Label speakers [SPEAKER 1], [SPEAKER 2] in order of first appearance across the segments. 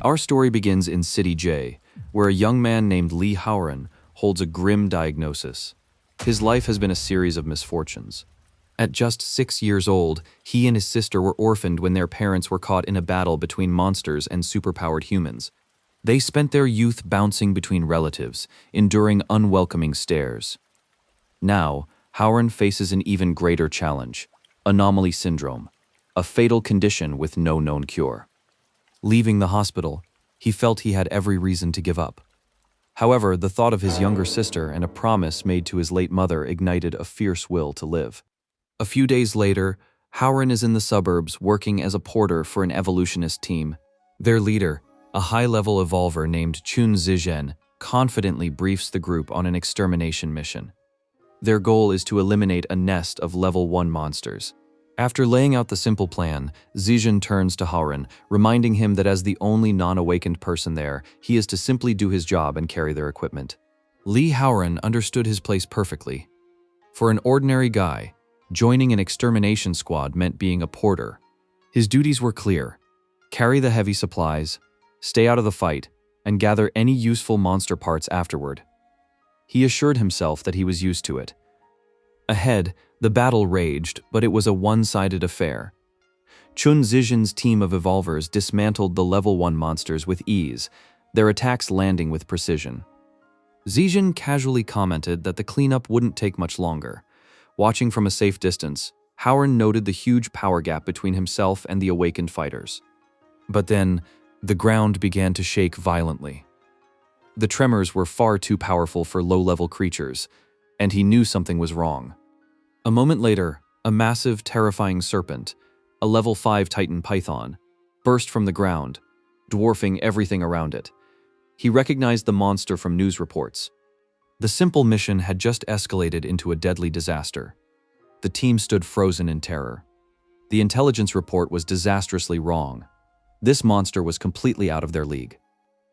[SPEAKER 1] Our story begins in City J, where a young man named Lee Howren holds a grim diagnosis. His life has been a series of misfortunes. At just 6 years old, he and his sister were orphaned when their parents were caught in a battle between monsters and superpowered humans. They spent their youth bouncing between relatives, enduring unwelcoming stares. Now, Howren faces an even greater challenge: anomaly syndrome, a fatal condition with no known cure. Leaving the hospital, he felt he had every reason to give up. However, the thought of his younger sister and a promise made to his late mother ignited a fierce will to live. A few days later, Howren is in the suburbs working as a porter for an evolutionist team. Their leader, a high-level evolver named Chun Zijen, confidently briefs the group on an extermination mission. Their goal is to eliminate a nest of level 1 monsters. After laying out the simple plan, Zijen turns to Howren, reminding him that as the only non-awakened person there, he is to simply do his job and carry their equipment. Lee Howren understood his place perfectly. For an ordinary guy, joining an extermination squad meant being a porter. His duties were clear: carry the heavy supplies, stay out of the fight, and gather any useful monster parts afterward. He assured himself that he was used to it. Ahead, the battle raged, but it was a one-sided affair. Chun Zijen's team of evolvers dismantled the level 1 monsters with ease, their attacks landing with precision. Zijen casually commented that the cleanup wouldn't take much longer. Watching from a safe distance, Howren noted the huge power gap between himself and the awakened fighters. But then, the ground began to shake violently. The tremors were far too powerful for low-level creatures, and he knew something was wrong. A moment later, a massive, terrifying serpent, a level 5 Titan python, burst from the ground, dwarfing everything around it. He recognized the monster from news reports. The simple mission had just escalated into a deadly disaster. The team stood frozen in terror. The intelligence report was disastrously wrong. This monster was completely out of their league.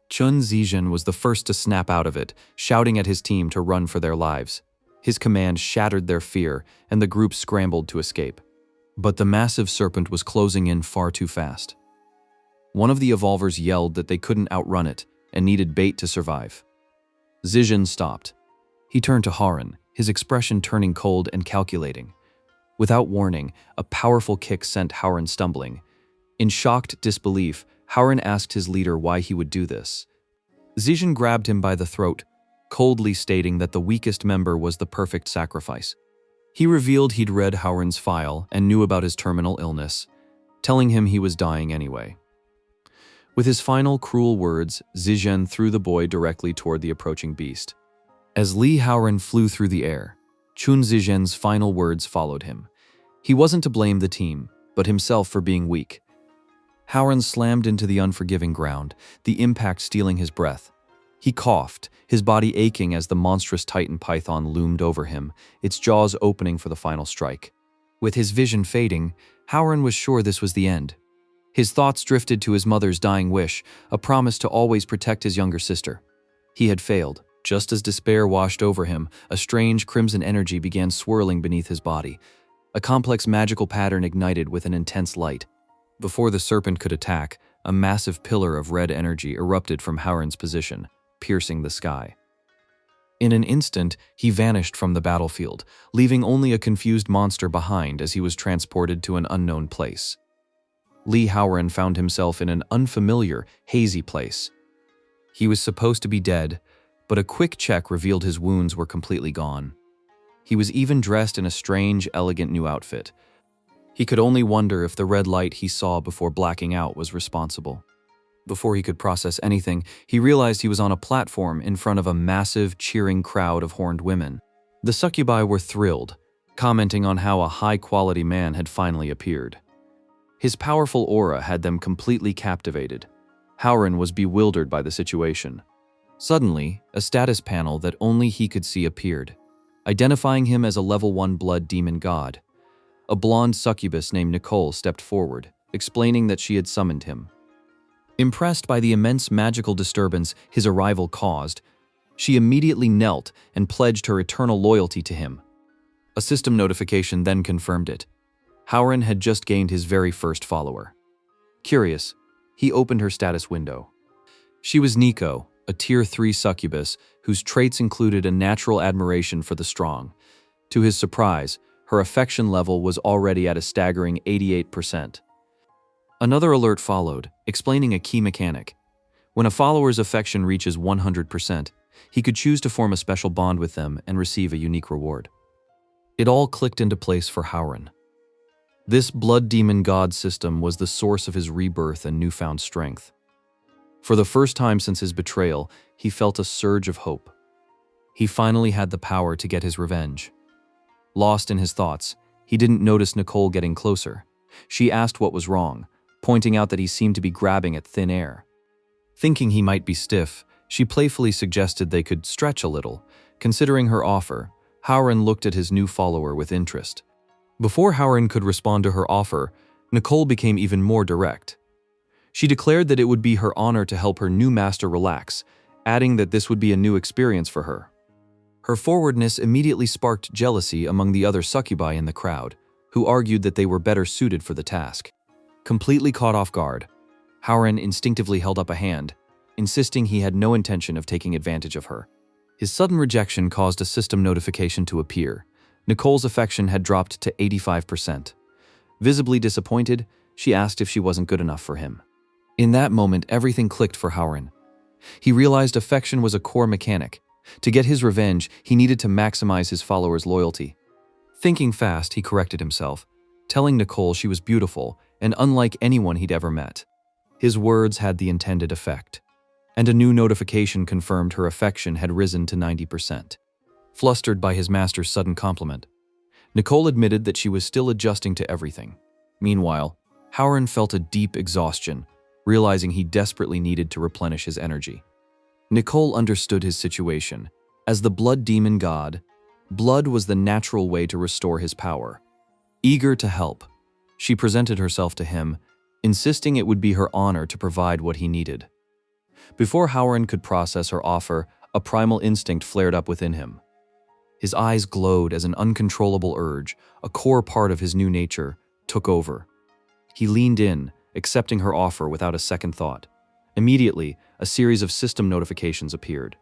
[SPEAKER 1] Chun Zijen was the first to snap out of it, shouting at his team to run for their lives. His command shattered their fear, and the group scrambled to escape. But the massive serpent was closing in far too fast. One of the evolvers yelled that they couldn't outrun it and needed bait to survive. Zijen stopped. He turned to Howren, his expression turning cold and calculating. Without warning, a powerful kick sent Howren stumbling. In shocked disbelief, Howren asked his leader why he would do this. Zijen grabbed him by the throat, coldly stating that the weakest member was the perfect sacrifice. He revealed he'd read Howren's file and knew about his terminal illness, telling him he was dying anyway. With his final cruel words, Zijen threw the boy directly toward the approaching beast. As Lee Howren flew through the air, Chun Zijen's final words followed him. He wasn't to blame the team, but himself for being weak. Howren slammed into the unforgiving ground, the impact stealing his breath. He coughed, his body aching as the monstrous Titan python loomed over him, its jaws opening for the final strike. With his vision fading, Howren was sure this was the end. His thoughts drifted to his mother's dying wish, a promise to always protect his younger sister. He had failed. Just as despair washed over him, a strange crimson energy began swirling beneath his body. A complex magical pattern ignited with an intense light. Before the serpent could attack, a massive pillar of red energy erupted from Howren's position, piercing the sky. In an instant, he vanished from the battlefield, leaving only a confused monster behind as he was transported to an unknown place. Lee Howren found himself in an unfamiliar, hazy place. He was supposed to be dead, but a quick check revealed his wounds were completely gone. He was even dressed in a strange, elegant new outfit. He could only wonder if the red light he saw before blacking out was responsible. Before he could process anything, he realized he was on a platform in front of a massive, cheering crowd of horned women. The succubi were thrilled, commenting on how a high-quality man had finally appeared. His powerful aura had them completely captivated. Howren was bewildered by the situation. Suddenly, a status panel that only he could see appeared, identifying him as a level 1 blood demon god. A blonde succubus named Nicole stepped forward, explaining that she had summoned him. Impressed by the immense magical disturbance his arrival caused, she immediately knelt and pledged her eternal loyalty to him. A system notification then confirmed it. Howren had just gained his very first follower. Curious, he opened her status window. She was Nico, a Tier 3 succubus whose traits included a natural admiration for the strong. To his surprise, her affection level was already at a staggering 88%. Another alert followed, explaining a key mechanic. When a follower's affection reaches 100%, he could choose to form a special bond with them and receive a unique reward. It all clicked into place for Harem. This blood demon god system was the source of his rebirth and newfound strength. For the first time since his betrayal, he felt a surge of hope. He finally had the power to get his revenge. Lost in his thoughts, he didn't notice Nicole getting closer. She asked what was wrong, pointing out that he seemed to be grabbing at thin air. Thinking he might be stiff, she playfully suggested they could stretch a little. Considering her offer, Harem looked at his new follower with interest. Before Harem could respond to her offer, Nicole became even more direct. She declared that it would be her honor to help her new master relax, adding that this would be a new experience for her. Her forwardness immediately sparked jealousy among the other succubi in the crowd, who argued that they were better suited for the task. Completely caught off guard, Harem instinctively held up a hand, insisting he had no intention of taking advantage of her. His sudden rejection caused a system notification to appear. Nicole's affection had dropped to 85%. Visibly disappointed, she asked if she wasn't good enough for him. In that moment, everything clicked for Harem. He realized affection was a core mechanic. To get his revenge, he needed to maximize his followers' loyalty. Thinking fast, he corrected himself, telling Nicole she was beautiful and unlike anyone he'd ever met. His words had the intended effect, and a new notification confirmed her affection had risen to 90%. Flustered by his master's sudden compliment, Nicole admitted that she was still adjusting to everything. Meanwhile, Harem felt a deep exhaustion, realizing he desperately needed to replenish his energy. Nicole understood his situation. As the blood demon god, blood was the natural way to restore his power. Eager to help, she presented herself to him, insisting it would be her honor to provide what he needed. Before Harem could process her offer, a primal instinct flared up within him. His eyes glowed as an uncontrollable urge, a core part of his new nature, took over. He leaned in, accepting her offer without a second thought. Immediately, a series of system notifications appeared.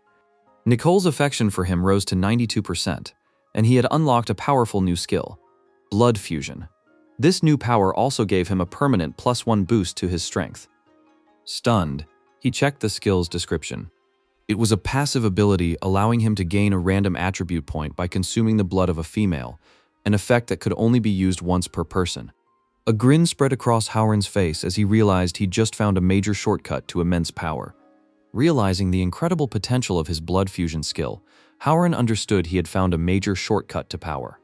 [SPEAKER 1] Nicole's affection for him rose to 92%, and he had unlocked a powerful new skill, blood fusion. This new power also gave him a permanent +1 boost to his strength. Stunned, he checked the skill's description. It was a passive ability allowing him to gain a random attribute point by consuming the blood of a female, an effect that could only be used once per person. A grin spread across Harem's face as he realized he'd just found a major shortcut to immense power. Realizing the incredible potential of his blood fusion skill, Harem understood he had found a major shortcut to power.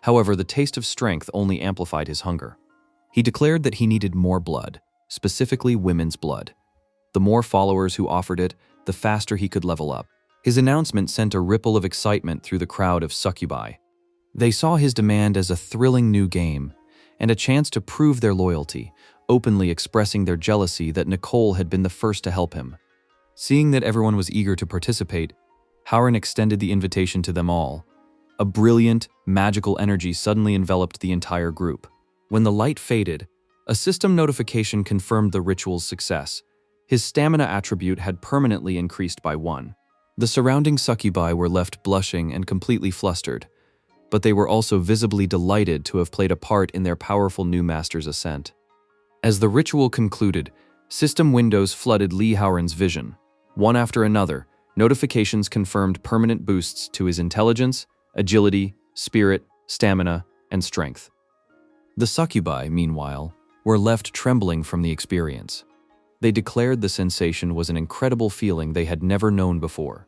[SPEAKER 1] However, the taste of strength only amplified his hunger. He declared that he needed more blood, specifically women's blood. The more followers who offered it, the faster he could level up. His announcement sent a ripple of excitement through the crowd of succubi. They saw his demand as a thrilling new game, and a chance to prove their loyalty, openly expressing their jealousy that Nicole had been the first to help him. Seeing that everyone was eager to participate, Harem extended the invitation to them all. A brilliant, magical energy suddenly enveloped the entire group. When the light faded, a system notification confirmed the ritual's success. His stamina attribute had permanently increased by 1. The surrounding succubi were left blushing and completely flustered, but they were also visibly delighted to have played a part in their powerful new master's ascent. As the ritual concluded, system windows flooded Lee Harem's vision. One after another, notifications confirmed permanent boosts to his intelligence, agility, spirit, stamina, and strength. The succubi, meanwhile, were left trembling from the experience. They declared the sensation was an incredible feeling they had never known before.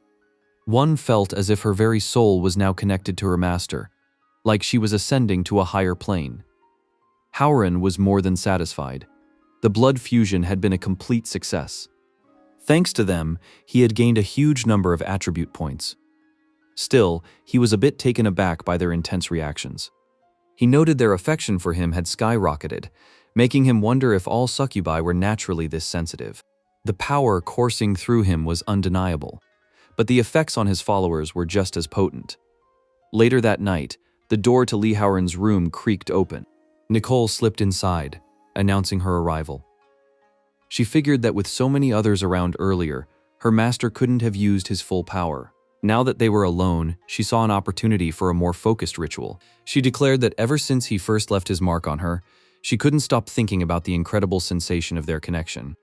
[SPEAKER 1] One felt as if her very soul was now connected to her master, like she was ascending to a higher plane. Harem was more than satisfied. The blood fusion had been a complete success. Thanks to them, he had gained a huge number of attribute points. Still, he was a bit taken aback by their intense reactions. He noted their affection for him had skyrocketed, making him wonder if all succubi were naturally this sensitive. The power coursing through him was undeniable, but the effects on his followers were just as potent. Later that night, the door to Lee Harem's room creaked open. Nicole slipped inside, announcing her arrival. She figured that with so many others around earlier, her master couldn't have used his full power. Now that they were alone, she saw an opportunity for a more focused ritual. She declared that ever since he first left his mark on her, she couldn't stop thinking about the incredible sensation of their connection.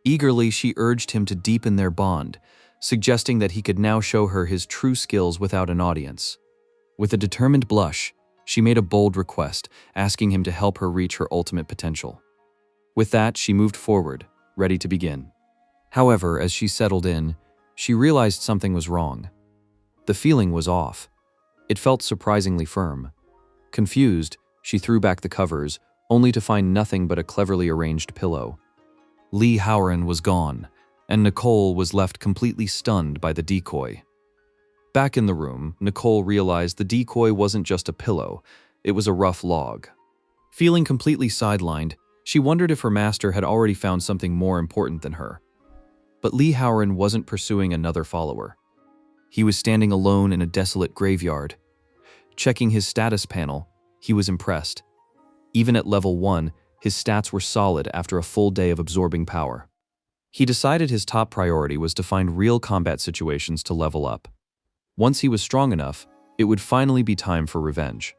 [SPEAKER 1] Eagerly, she urged him to deepen their bond, suggesting that he could now show her his true skills without an audience. With a determined blush, she made a bold request, asking him to help her reach her ultimate potential. With that, she moved forward, ready to begin. However, as she settled in, she realized something was wrong. The feeling was off. It felt surprisingly firm. Confused, she threw back the covers, only to find nothing but a cleverly arranged pillow. Lee Howren was gone, and Nicole was left completely stunned by the decoy. Back in the room, Nicole realized the decoy wasn't just a pillow, it was a rough log. Feeling completely sidelined, she wondered if her master had already found something more important than her. But Lee Howren wasn't pursuing another follower. He was standing alone in a desolate graveyard. Checking his status panel, he was impressed. Even at level 1, his stats were solid after a full day of absorbing power. He decided his top priority was to find real combat situations to level up. Once he was strong enough, it would finally be time for revenge.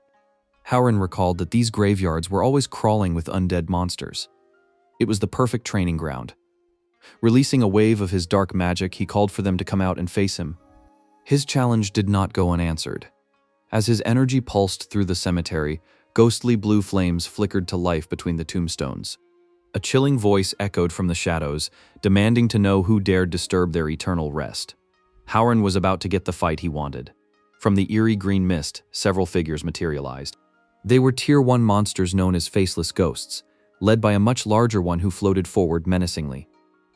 [SPEAKER 1] Howren recalled that these graveyards were always crawling with undead monsters. It was the perfect training ground. Releasing a wave of his dark magic, he called for them to come out and face him. His challenge did not go unanswered. As his energy pulsed through the cemetery, ghostly blue flames flickered to life between the tombstones. A chilling voice echoed from the shadows, demanding to know who dared disturb their eternal rest. Howren was about to get the fight he wanted. From the eerie green mist, several figures materialized. They were Tier 1 monsters known as Faceless Ghosts, led by a much larger one who floated forward menacingly.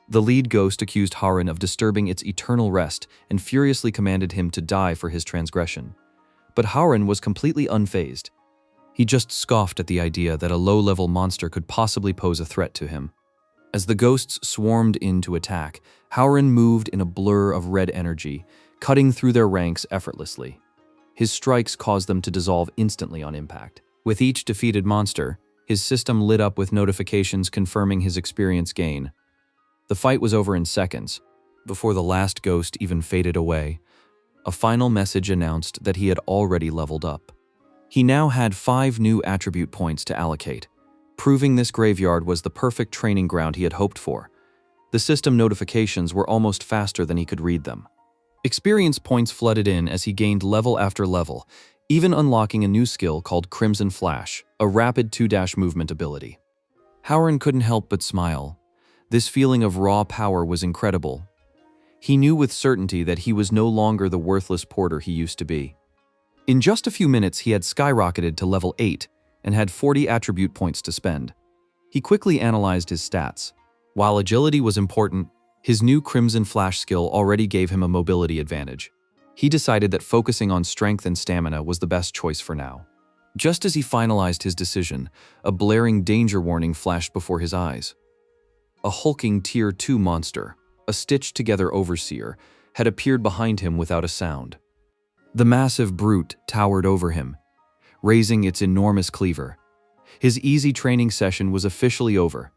[SPEAKER 1] The lead ghost accused Howren of disturbing its eternal rest and furiously commanded him to die for his transgression. But Howren was completely unfazed. He just scoffed at the idea that a low-level monster could possibly pose a threat to him. As the ghosts swarmed in to attack, Howren moved in a blur of red energy, cutting through their ranks effortlessly. His strikes caused them to dissolve instantly on impact. With each defeated monster, his system lit up with notifications confirming his experience gain. The fight was over in seconds. Before the last ghost even faded away, a final message announced that he had already leveled up. He now had 5 new attribute points to allocate, proving this graveyard was the perfect training ground he had hoped for. The system notifications were almost faster than he could read them. Experience points flooded in as he gained level after level, even unlocking a new skill called Crimson Flash, a rapid 2-dash movement ability. Howren couldn't help but smile. This feeling of raw power was incredible. He knew with certainty that he was no longer the worthless porter he used to be. In just a few minutes, he had skyrocketed to level 8 and had 40 attribute points to spend. He quickly analyzed his stats. While agility was important, his new Crimson Flash skill already gave him a mobility advantage. He decided that focusing on strength and stamina was the best choice for now. Just as he finalized his decision, a blaring danger warning flashed before his eyes. A hulking Tier 2 monster, a stitched-together overseer, had appeared behind him without a sound. The massive brute towered over him, raising its enormous cleaver. His easy training session was officially over.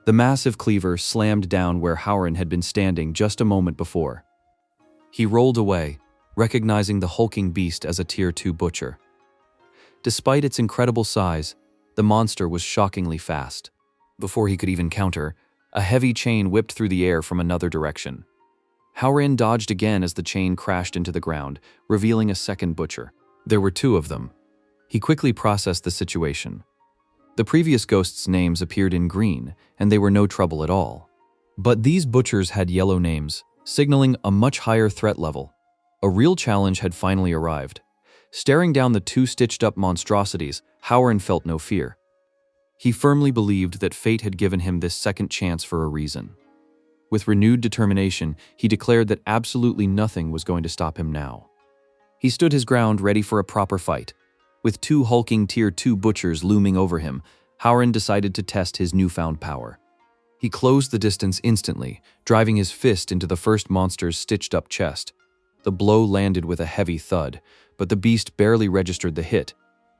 [SPEAKER 1] The massive cleaver slammed down where Howren had been standing just a moment before. He rolled away, recognizing the hulking beast as a Tier 2 butcher. Despite its incredible size, the monster was shockingly fast. Before he could even counter, a heavy chain whipped through the air from another direction. Howren dodged again as the chain crashed into the ground, revealing a second butcher. There were 2 of them. He quickly processed the situation. The previous ghosts' names appeared in green, and they were no trouble at all. But these butchers had yellow names, signaling a much higher threat level. A real challenge had finally arrived. Staring down the 2 stitched-up monstrosities, Howren felt no fear. He firmly believed that fate had given him this second chance for a reason. With renewed determination, he declared that absolutely nothing was going to stop him now. He stood his ground, ready for a proper fight. With 2 hulking Tier 2 butchers looming over him, Howren decided to test his newfound power. He closed the distance instantly, driving his fist into the first monster's stitched-up chest. The blow landed with a heavy thud, but the beast barely registered the hit.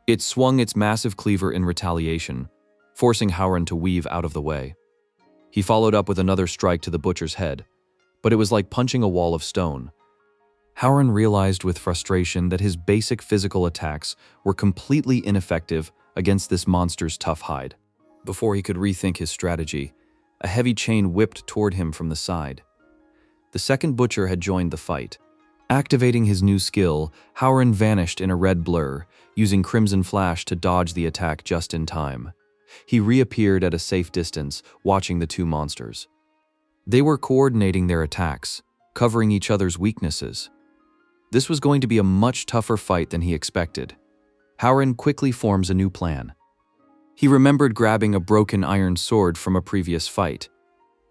[SPEAKER 1] It swung its massive cleaver in retaliation, forcing Howren to weave out of the way. He followed up with another strike to the butcher's head, but it was like punching a wall of stone. Howren realized with frustration that his basic physical attacks were completely ineffective against this monster's tough hide. Before he could rethink his strategy, a heavy chain whipped toward him from the side. The second butcher had joined the fight. Activating his new skill, Howren vanished in a red blur, using Crimson Flash to dodge the attack just in time. He reappeared at a safe distance, watching the two monsters. They were coordinating their attacks, covering each other's weaknesses. This was going to be a much tougher fight than he expected. Howren quickly forms a new plan. He remembered grabbing a broken iron sword from a previous fight.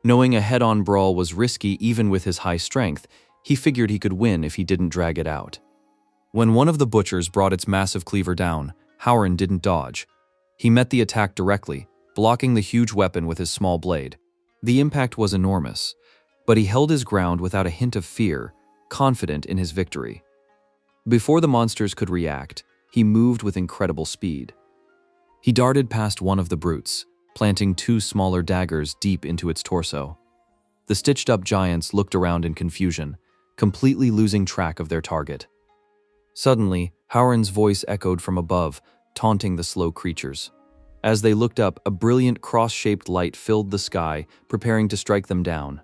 [SPEAKER 1] Knowing a head-on brawl was risky even with his high strength, he figured he could win if he didn't drag it out. When one of the butchers brought its massive cleaver down, Howren didn't dodge. He met the attack directly, blocking the huge weapon with his small blade. The impact was enormous, but he held his ground without a hint of fear, confident in his victory. Before the monsters could react, he moved with incredible speed. He darted past one of the brutes, planting two smaller daggers deep into its torso. The stitched-up giants looked around in confusion, completely losing track of their target. Suddenly, Howren's voice echoed from above, taunting the slow creatures. As they looked up, a brilliant cross-shaped light filled the sky, preparing to strike them down.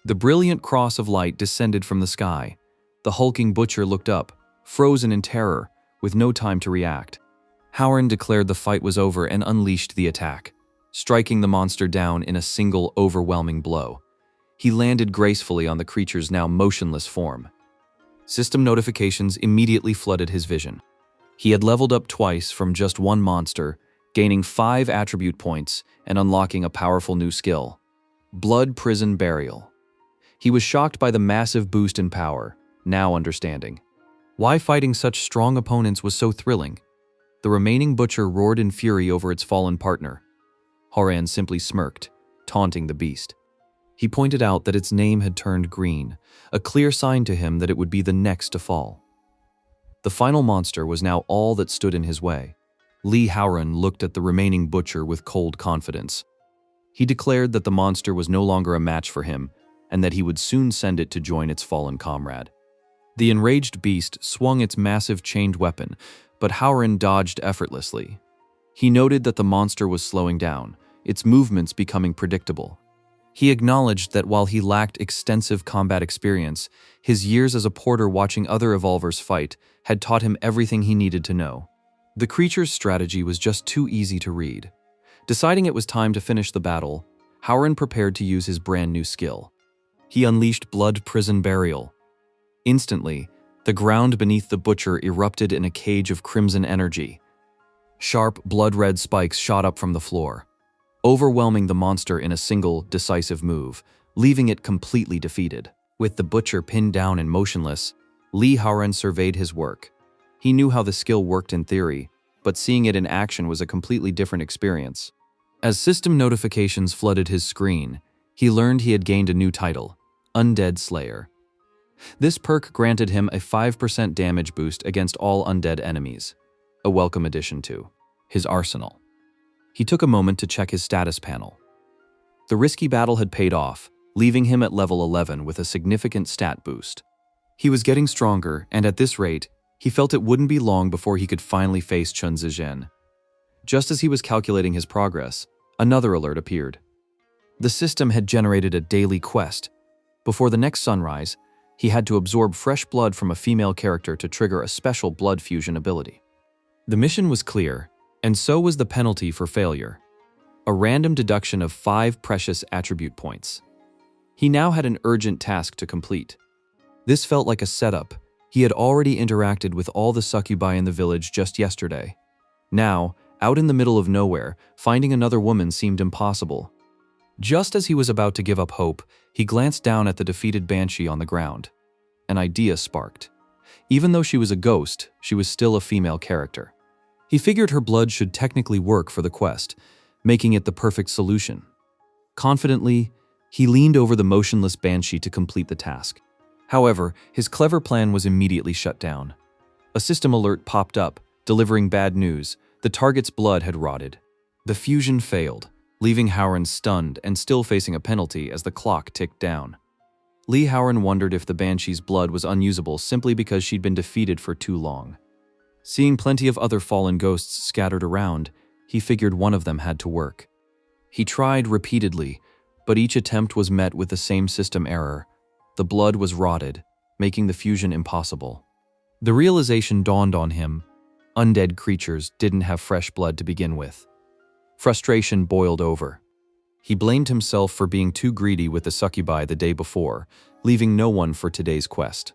[SPEAKER 1] The brilliant cross of light descended from the sky. The hulking butcher looked up, frozen in terror, with no time to react. Howren declared the fight was over and unleashed the attack, striking the monster down in a single overwhelming blow. He landed gracefully on the creature's now motionless form. System notifications immediately flooded his vision. He had leveled up twice from just one monster, gaining 5 attribute points and unlocking a powerful new skill: Blood Prison Burial. He was shocked by the massive boost in power, now understanding why fighting such strong opponents was so thrilling. The remaining butcher roared in fury over its fallen partner. Howren simply smirked, taunting the beast. He pointed out that its name had turned green, a clear sign to him that it would be the next to fall. The final monster was now all that stood in his way. Lee Howren looked at the remaining butcher with cold confidence. He declared that the monster was no longer a match for him, and that he would soon send it to join its fallen comrade. The enraged beast swung its massive chained weapon, but Howren dodged effortlessly. He noted that the monster was slowing down, its movements becoming predictable. He acknowledged that while he lacked extensive combat experience, his years as a porter watching other evolvers fight had taught him everything he needed to know. The creature's strategy was just too easy to read. Deciding it was time to finish the battle, Howren prepared to use his brand new skill. He unleashed Blood Prison Burial. Instantly, the ground beneath the butcher erupted in a cage of crimson energy. Sharp, blood-red spikes shot up from the floor, overwhelming the monster in a single, decisive move, leaving it completely defeated. With the butcher pinned down and motionless, Lee Howren surveyed his work. He knew how the skill worked in theory, but seeing it in action was a completely different experience. As system notifications flooded his screen, he learned he had gained a new title: Undead Slayer. This perk granted him a 5% damage boost against all undead enemies, a welcome addition to his arsenal. He took a moment to check his status panel. The risky battle had paid off, leaving him at level 11 with a significant stat boost. He was getting stronger, and at this rate, he felt it wouldn't be long before he could finally face Chun Zijin. Just as he was calculating his progress, another alert appeared. The system had generated a daily quest. Before the next sunrise, he had to absorb fresh blood from a female character to trigger a special blood fusion ability. The mission was clear, and so was the penalty for failure: a random deduction of 5 precious attribute points. He now had an urgent task to complete. This felt like a setup. He had already interacted with all the succubi in the village just yesterday. Now, out in the middle of nowhere, finding another woman seemed impossible. Just as he was about to give up hope, he glanced down at the defeated banshee on the ground. An idea sparked. Even though she was a ghost, she was still a female character. He figured her blood should technically work for the quest, making it the perfect solution. Confidently, he leaned over the motionless banshee to complete the task. However, his clever plan was immediately shut down. A system alert popped up, delivering bad news: the target's blood had rotted. The fusion failed, leaving Howren stunned and still facing a penalty as the clock ticked down. Lee Howren wondered if the Banshee's blood was unusable simply because she'd been defeated for too long. Seeing plenty of other fallen ghosts scattered around, he figured one of them had to work. He tried repeatedly, but each attempt was met with the same system error. The blood was rotted, making the fusion impossible. The realization dawned on him: undead creatures didn't have fresh blood to begin with. Frustration boiled over. He blamed himself for being too greedy with the succubi the day before, leaving no one for today's quest.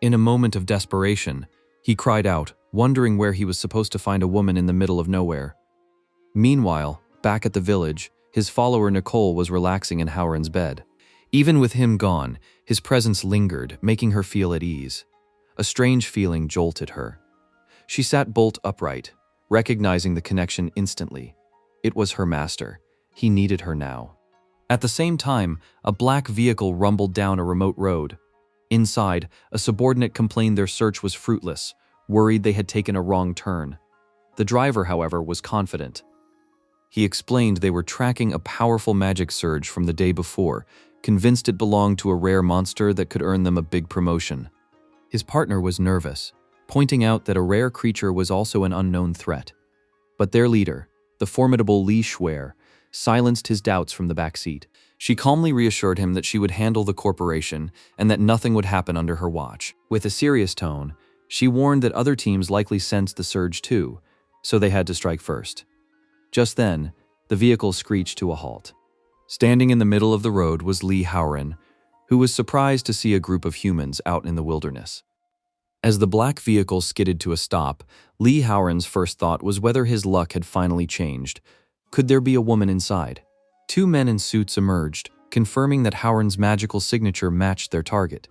[SPEAKER 1] In a moment of desperation, he cried out, wondering where he was supposed to find a woman in the middle of nowhere. Meanwhile, back at the village, his follower Nicole was relaxing in Howren's bed. Even with him gone, his presence lingered, making her feel at ease. A strange feeling jolted her. She sat bolt upright, recognizing the connection instantly. It was her master. He needed her now. At the same time, a black vehicle rumbled down a remote road. Inside, a subordinate complained their search was fruitless, worried they had taken a wrong turn. The driver, however, was confident. He explained they were tracking a powerful magic surge from the day before, convinced it belonged to a rare monster that could earn them a big promotion. His partner was nervous, pointing out that a rare creature was also an unknown threat. But their leader, the formidable Li Shuer, silenced his doubts from the back seat. She calmly reassured him that she would handle the corporation and that nothing would happen under her watch. With a serious tone, she warned that other teams likely sensed the surge too, so they had to strike first. Just then, the vehicle screeched to a halt. Standing in the middle of the road was Lee Howren, who was surprised to see a group of humans out in the wilderness. As the black vehicle skidded to a stop, Lee Howren's first thought was whether his luck had finally changed. Could there be a woman inside? Two men in suits emerged, confirming that Howren's magical signature matched their target.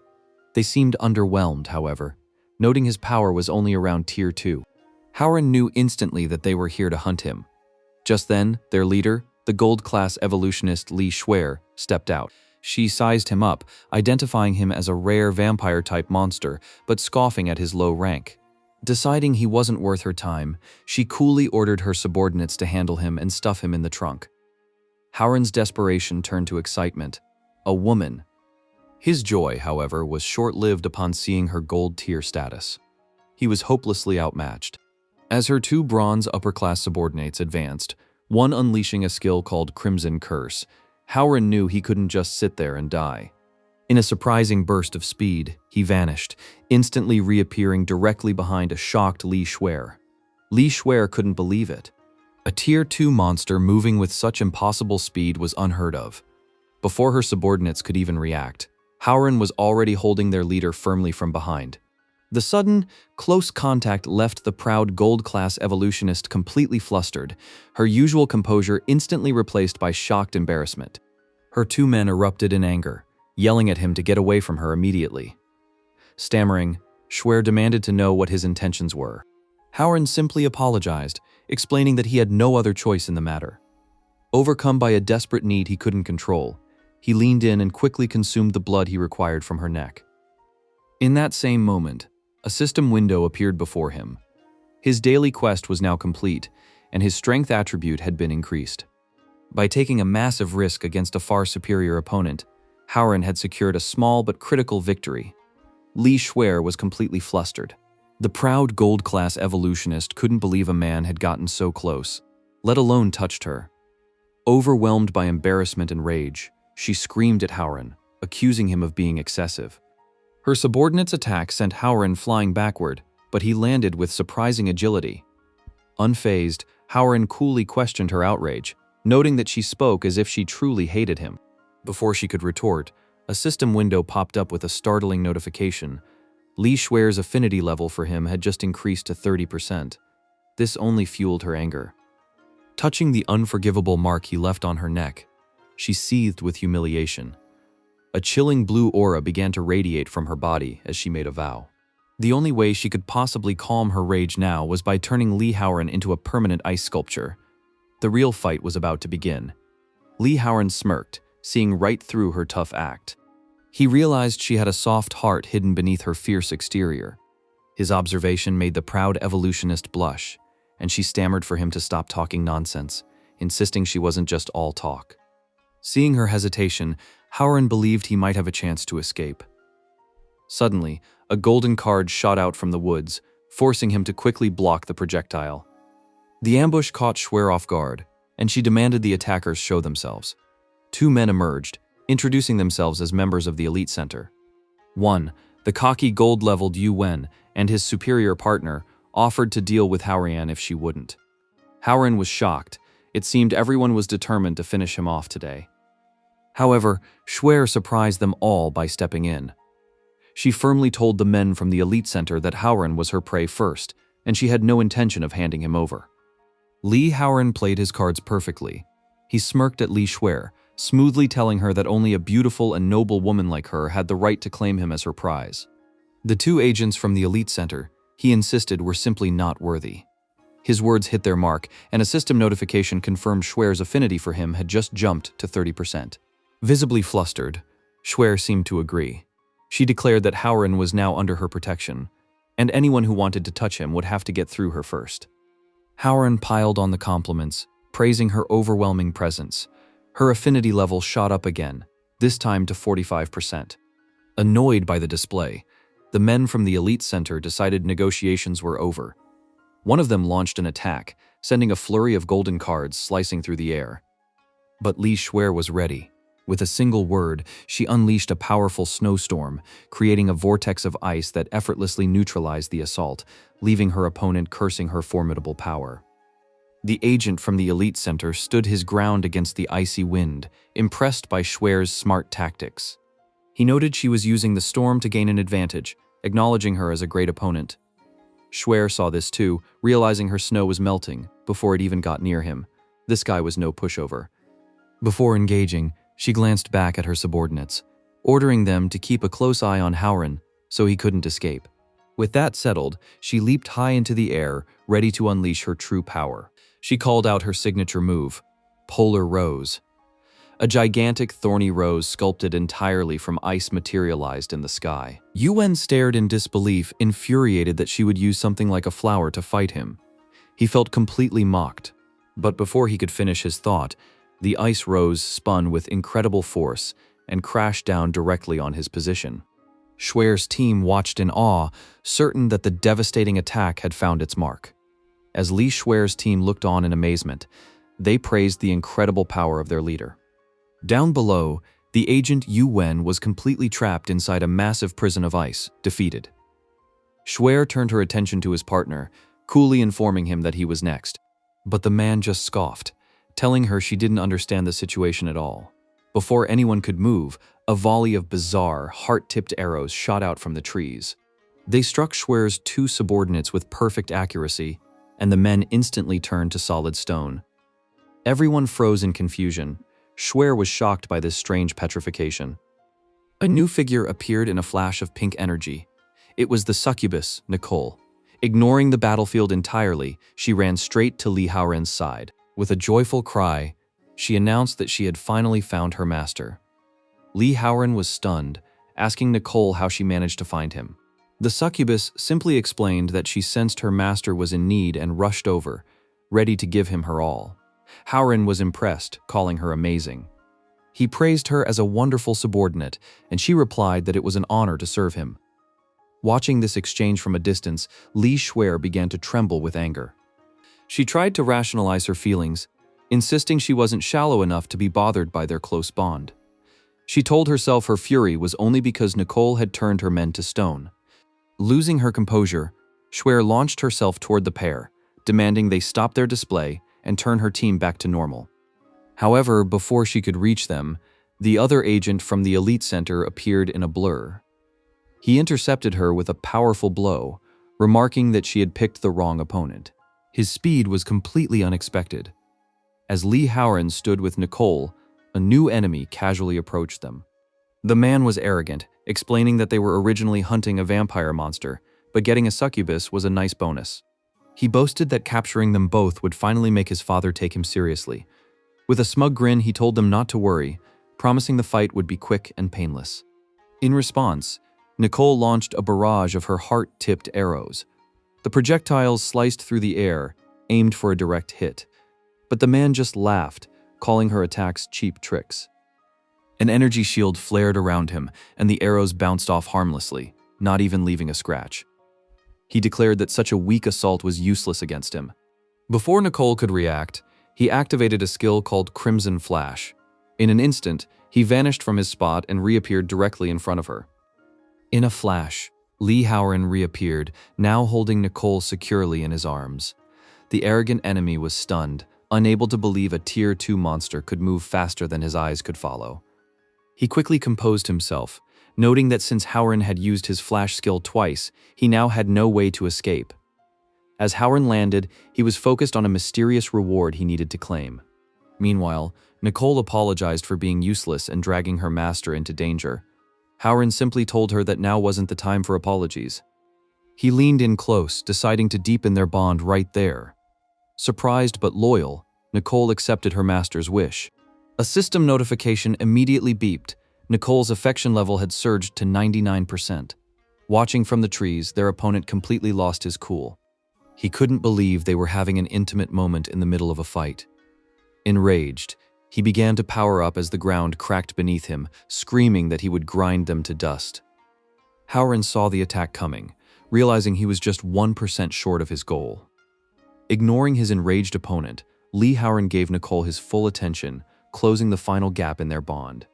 [SPEAKER 1] They seemed underwhelmed, however, noting his power was only around Tier 2. Howren knew instantly that they were here to hunt him. Just then, their leader, the gold-class evolutionist Li Shuer, stepped out. She sized him up, identifying him as a rare vampire-type monster, but scoffing at his low rank. Deciding he wasn't worth her time, she coolly ordered her subordinates to handle him and stuff him in the trunk. Howren's desperation turned to excitement. A woman. His joy, however, was short-lived upon seeing her gold-tier status. He was hopelessly outmatched. As her two bronze upper-class subordinates advanced, one unleashing a skill called Crimson Curse, Howren knew he couldn't just sit there and die. In a surprising burst of speed, he vanished, instantly reappearing directly behind a shocked Li Shuer. Li Shuer couldn't believe it. A Tier 2 monster moving with such impossible speed was unheard of. Before her subordinates could even react, Howren was already holding their leader firmly from behind. The sudden, close contact left the proud gold-class evolutionist completely flustered, her usual composure instantly replaced by shocked embarrassment. Her two men erupted in anger, yelling at him to get away from her immediately. Stammering, Shuer demanded to know what his intentions were. Howren simply apologized, explaining that he had no other choice in the matter. Overcome by a desperate need he couldn't control, he leaned in and quickly consumed the blood he required from her neck. In that same moment, a system window appeared before him. His daily quest was now complete, and his strength attribute had been increased. By taking a massive risk against a far superior opponent, Howren had secured a small but critical victory. Li Shuer was completely flustered. The proud gold-class evolutionist couldn't believe a man had gotten so close, let alone touched her. Overwhelmed by embarrassment and rage, she screamed at Howren, accusing him of being excessive. Her subordinate's attack sent Howren flying backward, but he landed with surprising agility. Unfazed, Howren coolly questioned her outrage, noting that she spoke as if she truly hated him. Before she could retort, a system window popped up with a startling notification. Li Shuer's affinity level for him had just increased to 30%. This only fueled her anger. Touching the unforgivable mark he left on her neck, she seethed with humiliation. A chilling blue aura began to radiate from her body as she made a vow. The only way she could possibly calm her rage now was by turning Lee Howren into a permanent ice sculpture. The real fight was about to begin. Lee Howren smirked, seeing right through her tough act. He realized she had a soft heart hidden beneath her fierce exterior. His observation made the proud evolutionist blush, and she stammered for him to stop talking nonsense, insisting she wasn't just all talk. Seeing her hesitation, Howren believed he might have a chance to escape. Suddenly, a golden card shot out from the woods, forcing him to quickly block the projectile. The ambush caught Schwer off guard, and she demanded the attackers show themselves. Two men emerged, introducing themselves as members of the elite center. One, the cocky gold-leveled Yu Wen, and his superior partner, offered to deal with Howren if she wouldn't. Howren was shocked. It seemed everyone was determined to finish him off today. However, Schwer surprised them all by stepping in. She firmly told the men from the elite center that Howren was her prey first, and she had no intention of handing him over. Li Howren played his cards perfectly. He smirked at Li Schwer, smoothly telling her that only a beautiful and noble woman like her had the right to claim him as her prize. The two agents from the elite center, he insisted, were simply not worthy. His words hit their mark, and a system notification confirmed Schwer's affinity for him had just jumped to 30%. Visibly flustered, Schwer seemed to agree. She declared that Howren was now under her protection, and anyone who wanted to touch him would have to get through her first. Howren piled on the compliments, praising her overwhelming presence. Her affinity level shot up again, this time to 45%. Annoyed by the display, the men from the elite center decided negotiations were over. One of them launched an attack, sending a flurry of golden cards slicing through the air. But Li Schwer was ready. With a single word, she unleashed a powerful snowstorm, creating a vortex of ice that effortlessly neutralized the assault, leaving her opponent cursing her formidable power. The agent from the elite center stood his ground against the icy wind, impressed by Schwer's smart tactics. He noted she was using the storm to gain an advantage, acknowledging her as a great opponent. Schwer saw this too, realizing her snow was melting before it even got near him. This guy was no pushover. Before engaging, she glanced back at her subordinates, ordering them to keep a close eye on Howren so he couldn't escape. With that settled, she leaped high into the air, ready to unleash her true power. She called out her signature move, Polar Rose. A gigantic thorny rose sculpted entirely from ice materialized in the sky. Yuan stared in disbelief, infuriated that she would use something like a flower to fight him. He felt completely mocked, but before he could finish his thought, the ice rose spun with incredible force and crashed down directly on his position. Schwer's team watched in awe, certain that the devastating attack had found its mark. As Li Schwer's team looked on in amazement, they praised the incredible power of their leader. Down below, the agent Yu Wen was completely trapped inside a massive prison of ice, defeated. Schwer turned her attention to his partner, coolly informing him that he was next. But the man just scoffed, telling her she didn't understand the situation at all. Before anyone could move, a volley of bizarre, heart-tipped arrows shot out from the trees. They struck Schwer's two subordinates with perfect accuracy, and the men instantly turned to solid stone. Everyone froze in confusion. Schwer was shocked by this strange petrification. A new figure appeared in a flash of pink energy. It was the succubus, Nicole. Ignoring the battlefield entirely, she ran straight to Li Howren's side. With a joyful cry, she announced that she had finally found her master. Li Howren was stunned, asking Nicole how she managed to find him. The succubus simply explained that she sensed her master was in need and rushed over, ready to give him her all. Howren was impressed, calling her amazing. He praised her as a wonderful subordinate, and she replied that it was an honor to serve him. Watching this exchange from a distance, Li Schwer began to tremble with anger. She tried to rationalize her feelings, insisting she wasn't shallow enough to be bothered by their close bond. She told herself her fury was only because Nicole had turned her men to stone. Losing her composure, Schwer launched herself toward the pair, demanding they stop their display and turn her team back to normal. However, before she could reach them, the other agent from the elite center appeared in a blur. He intercepted her with a powerful blow, remarking that she had picked the wrong opponent. His speed was completely unexpected. As Li Howren stood with Nicole, a new enemy casually approached them. The man was arrogant, explaining that they were originally hunting a vampire monster, but getting a succubus was a nice bonus. He boasted that capturing them both would finally make his father take him seriously. With a smug grin, he told them not to worry, promising the fight would be quick and painless. In response, Nicole launched a barrage of her heart-tipped arrows. The projectiles sliced through the air, aimed for a direct hit. But the man just laughed, calling her attacks cheap tricks. An energy shield flared around him, and the arrows bounced off harmlessly, not even leaving a scratch. He declared that such a weak assault was useless against him. Before Nicole could react, he activated a skill called Crimson Flash. In an instant, he vanished from his spot and reappeared directly in front of her. In a flash, Lee Howren reappeared, now holding Nicole securely in his arms. The arrogant enemy was stunned, unable to believe a Tier 2 monster could move faster than his eyes could follow. He quickly composed himself, noting that since Howren had used his flash skill twice, he now had no way to escape. As Howren landed, he was focused on a mysterious reward he needed to claim. Meanwhile, Nicole apologized for being useless and dragging her master into danger. Howren simply told her that now wasn't the time for apologies. He leaned in close, deciding to deepen their bond right there. Surprised but loyal, Nicole accepted her master's wish. A system notification immediately beeped. Nicole's affection level had surged to 99%. Watching from the trees, their opponent completely lost his cool. He couldn't believe they were having an intimate moment in the middle of a fight. Enraged, he began to power up as the ground cracked beneath him, screaming that he would grind them to dust. Howren saw the attack coming, realizing he was just 1% short of his goal. Ignoring his enraged opponent, Lee Howren gave Nicole his full attention, closing the final gap in their bond.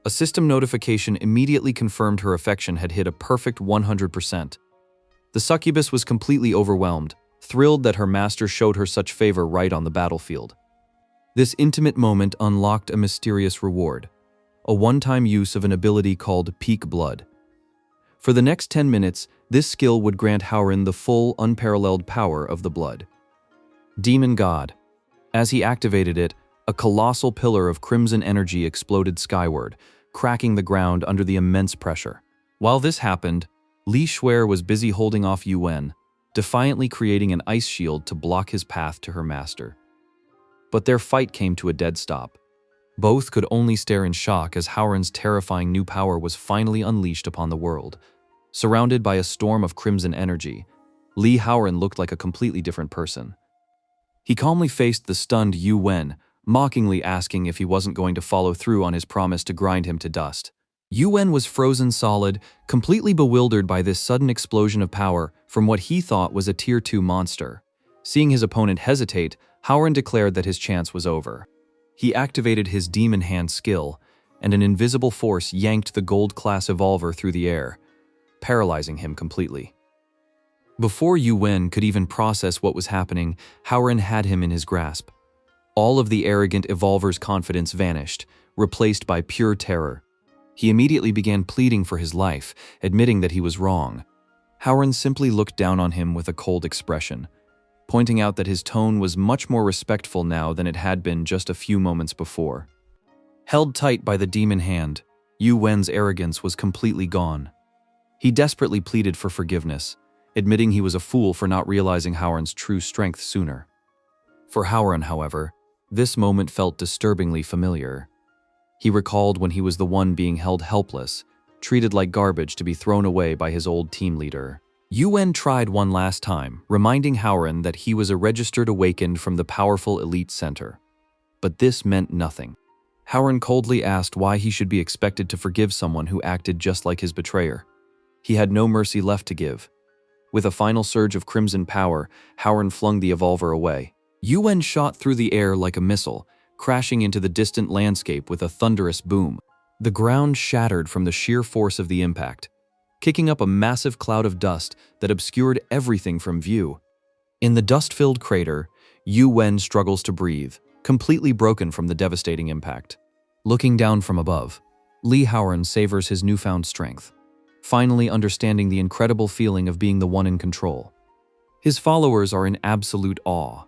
[SPEAKER 1] A system notification immediately confirmed her affection had hit a perfect 100%. The succubus was completely overwhelmed, thrilled that her master showed her such favor right on the battlefield. This intimate moment unlocked a mysterious reward, a one-time use of an ability called Peak Blood. For the next 10 minutes, this skill would grant Howren the full, unparalleled power of the blood. Demon God. As he activated it, a colossal pillar of crimson energy exploded skyward, cracking the ground under the immense pressure. While this happened, Li Shuer was busy holding off Yuwen, defiantly creating an ice shield to block his path to her master. But their fight came to a dead stop. Both could only stare in shock as Howren's terrifying new power was finally unleashed upon the world. Surrounded by a storm of crimson energy, Li Howren looked like a completely different person. He calmly faced the stunned Yuwen, mockingly asking if he wasn't going to follow through on his promise to grind him to dust. Yuwen was frozen solid, completely bewildered by this sudden explosion of power from what he thought was a Tier 2 monster. Seeing his opponent hesitate, Howren declared that his chance was over. He activated his Demon Hand skill, and an invisible force yanked the gold-class evolver through the air, paralyzing him completely. Before Yuwen could even process what was happening, Howren had him in his grasp. All of the arrogant evolver's confidence vanished, replaced by pure terror. He immediately began pleading for his life, admitting that he was wrong. Howren simply looked down on him with a cold expression, pointing out that his tone was much more respectful now than it had been just a few moments before. Held tight by the demon hand, Yuwen's arrogance was completely gone. He desperately pleaded for forgiveness, admitting he was a fool for not realizing Howren's true strength sooner. For Howren, however, this moment felt disturbingly familiar. He recalled when he was the one being held helpless, treated like garbage to be thrown away by his old team leader. Yuwen tried one last time, reminding Howren that he was a registered awakened from the powerful elite center. But this meant nothing. Howren coldly asked why he should be expected to forgive someone who acted just like his betrayer. He had no mercy left to give. With a final surge of crimson power, Howren flung the evolver away. Yuwen shot through the air like a missile, crashing into the distant landscape with a thunderous boom. The ground shattered from the sheer force of the impact, kicking up a massive cloud of dust that obscured everything from view. In the dust-filled crater, Yuwen struggles to breathe, completely broken from the devastating impact. Looking down from above, Lee Howren savors his newfound strength, finally understanding the incredible feeling of being the one in control. His followers are in absolute awe.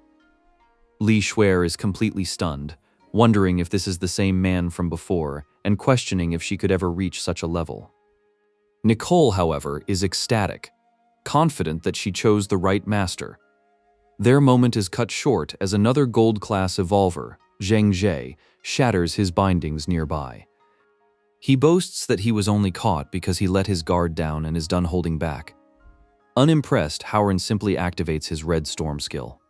[SPEAKER 1] Li Shuer is completely stunned, wondering if this is the same man from before and questioning if she could ever reach such a level. Nicole, however, is ecstatic, confident that she chose the right master. Their moment is cut short as another gold-class evolver, Zheng Jie, shatters his bindings nearby. He boasts that he was only caught because he let his guard down and is done holding back. Unimpressed, Howren simply activates his Red Storm skill.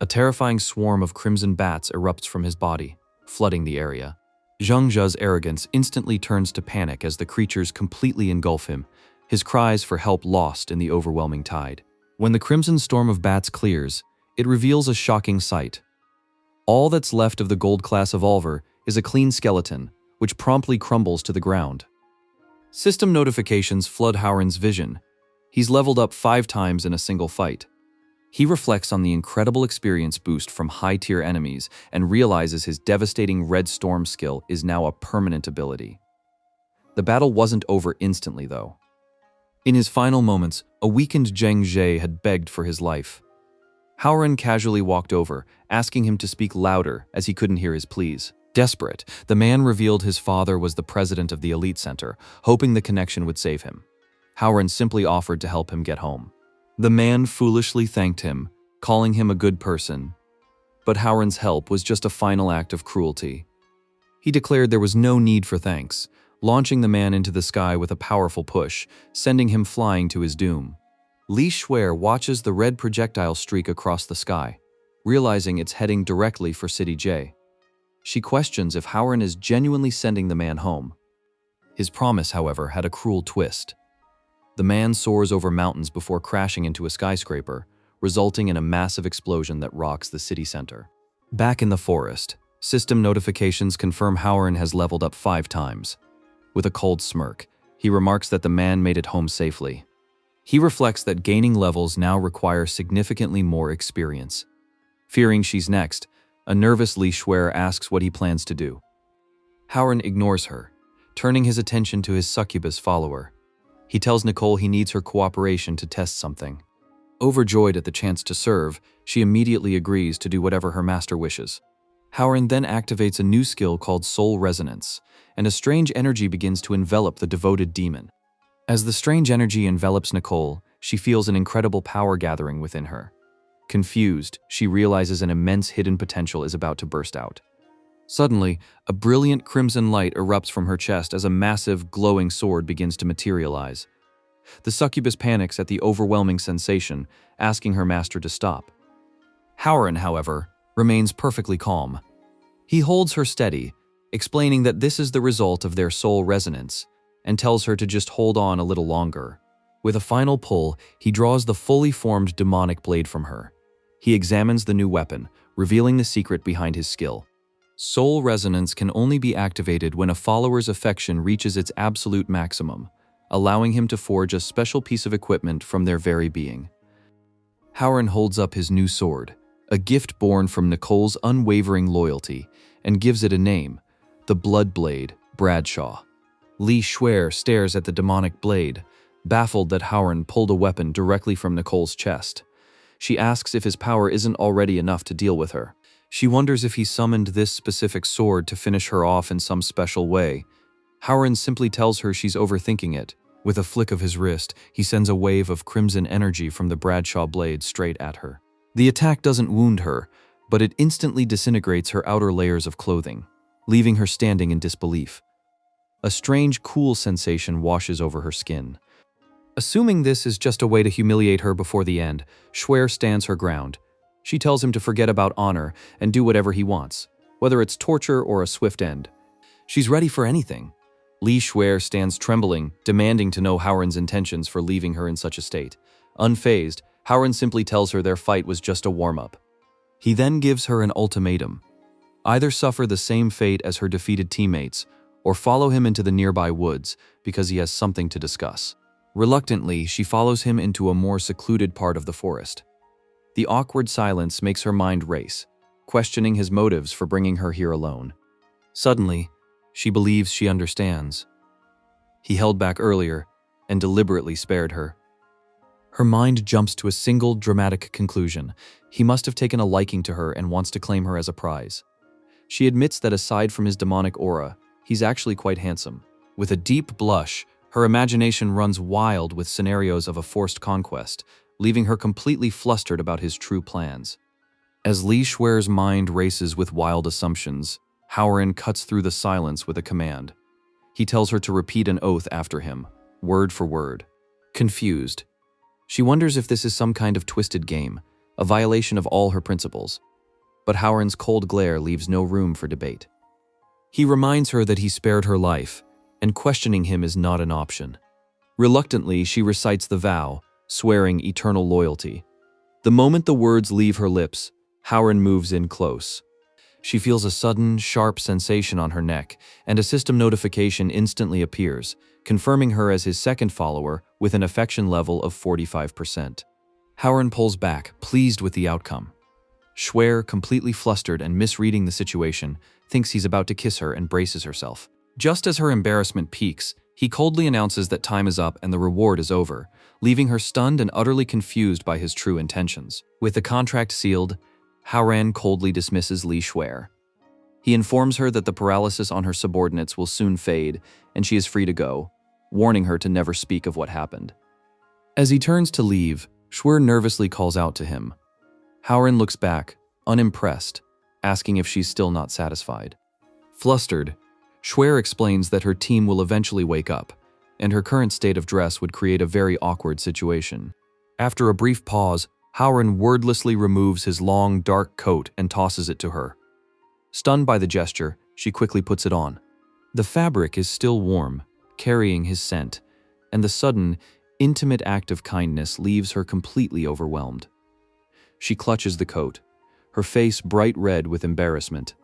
[SPEAKER 1] A terrifying swarm of crimson bats erupts from his body, flooding the area. Zheng Zhe's arrogance instantly turns to panic as the creatures completely engulf him, his cries for help lost in the overwhelming tide. When the crimson storm of bats clears, it reveals a shocking sight. All that's left of the gold-class evolver is a clean skeleton, which promptly crumbles to the ground. System notifications flood Howren's vision. He's leveled up 5 times in a single fight. He reflects on the incredible experience boost from high-tier enemies and realizes his devastating Red Storm skill is now a permanent ability. The battle wasn't over instantly, though. In his final moments, a weakened Zheng Zhe had begged for his life. Howren casually walked over, asking him to speak louder as he couldn't hear his pleas. Desperate, the man revealed his father was the president of the elite center, hoping the connection would save him. Howren simply offered to help him get home. The man foolishly thanked him, calling him a good person. But Howren's help was just a final act of cruelty. He declared there was no need for thanks, launching the man into the sky with a powerful push, sending him flying to his doom. Li Shuer watches the red projectile streak across the sky, realizing it's heading directly for City J. She questions if Howren is genuinely sending the man home. His promise, however, had a cruel twist. The man soars over mountains before crashing into a skyscraper, resulting in a massive explosion that rocks the city center. Back in the forest, system notifications confirm Howren has leveled up 5 times. With a cold smirk, he remarks that the man made it home safely. He reflects that gaining levels now require significantly more experience. Fearing she's next, a nervous Li Shuer asks what he plans to do. Howren ignores her, turning his attention to his succubus follower. He tells Nicole he needs her cooperation to test something. Overjoyed at the chance to serve, she immediately agrees to do whatever her master wishes. Howren then activates a new skill called Soul Resonance, and a strange energy begins to envelop the devoted demon. As the strange energy envelops Nicole, she feels an incredible power gathering within her. Confused, she realizes an immense hidden potential is about to burst out. Suddenly, a brilliant crimson light erupts from her chest as a massive, glowing sword begins to materialize. The succubus panics at the overwhelming sensation, asking her master to stop. Howren, however, remains perfectly calm. He holds her steady, explaining that this is the result of their soul resonance, and tells her to just hold on a little longer. With a final pull, he draws the fully formed demonic blade from her. He examines the new weapon, revealing the secret behind his skill. Soul Resonance can only be activated when a follower's affection reaches its absolute maximum, allowing him to forge a special piece of equipment from their very being. Howren holds up his new sword, a gift born from Nicole's unwavering loyalty, and gives it a name, the Blood Blade, Bradshaw. Li Shuer stares at the demonic blade, baffled that Howren pulled a weapon directly from Nicole's chest. She asks if his power isn't already enough to deal with her. She wonders if he summoned this specific sword to finish her off in some special way. Howren simply tells her she's overthinking it. With a flick of his wrist, he sends a wave of crimson energy from the Bradshaw blade straight at her. The attack doesn't wound her, but it instantly disintegrates her outer layers of clothing, leaving her standing in disbelief. A strange, cool sensation washes over her skin. Assuming this is just a way to humiliate her before the end, Shuer stands her ground. She tells him to forget about honor and do whatever he wants, whether it's torture or a swift end. She's ready for anything. Li Shuer stands trembling, demanding to know Howren's intentions for leaving her in such a state. Unfazed, Howren simply tells her their fight was just a warm-up. He then gives her an ultimatum. Either suffer the same fate as her defeated teammates, or follow him into the nearby woods because he has something to discuss. Reluctantly, she follows him into a more secluded part of the forest. The awkward silence makes her mind race, questioning his motives for bringing her here alone. Suddenly, she believes she understands. He held back earlier and deliberately spared her. Her mind jumps to a single dramatic conclusion. He must have taken a liking to her and wants to claim her as a prize. She admits that aside from his demonic aura, he's actually quite handsome. With a deep blush, her imagination runs wild with scenarios of a forced conquest, leaving her completely flustered about his true plans. As Li Shuer's mind races with wild assumptions, Howren cuts through the silence with a command. He tells her to repeat an oath after him, word for word. Confused, she wonders if this is some kind of twisted game, a violation of all her principles. But Howren's cold glare leaves no room for debate. He reminds her that he spared her life, and questioning him is not an option. Reluctantly, she recites the vow, swearing eternal loyalty. The moment the words leave her lips, Howren moves in close. She feels a sudden, sharp sensation on her neck, and a system notification instantly appears, confirming her as his second follower with an affection level of 45%. Howren pulls back, pleased with the outcome. Schwer, completely flustered and misreading the situation, thinks he's about to kiss her and braces herself. Just as her embarrassment peaks, he coldly announces that time is up and the reward is over, leaving her stunned and utterly confused by his true intentions. With the contract sealed, Howren coldly dismisses Li Schwer. He informs her that the paralysis on her subordinates will soon fade and she is free to go, warning her to never speak of what happened. As he turns to leave, Schwer nervously calls out to him. Howren looks back, unimpressed, asking if she's still not satisfied. Flustered, Schwer explains that her team will eventually wake up, and her current state of dress would create a very awkward situation. After a brief pause, Howren wordlessly removes his long, dark coat and tosses it to her. Stunned by the gesture, she quickly puts it on. The fabric is still warm, carrying his scent, and the sudden, intimate act of kindness leaves her completely overwhelmed. She clutches the coat, her face bright red with embarrassment.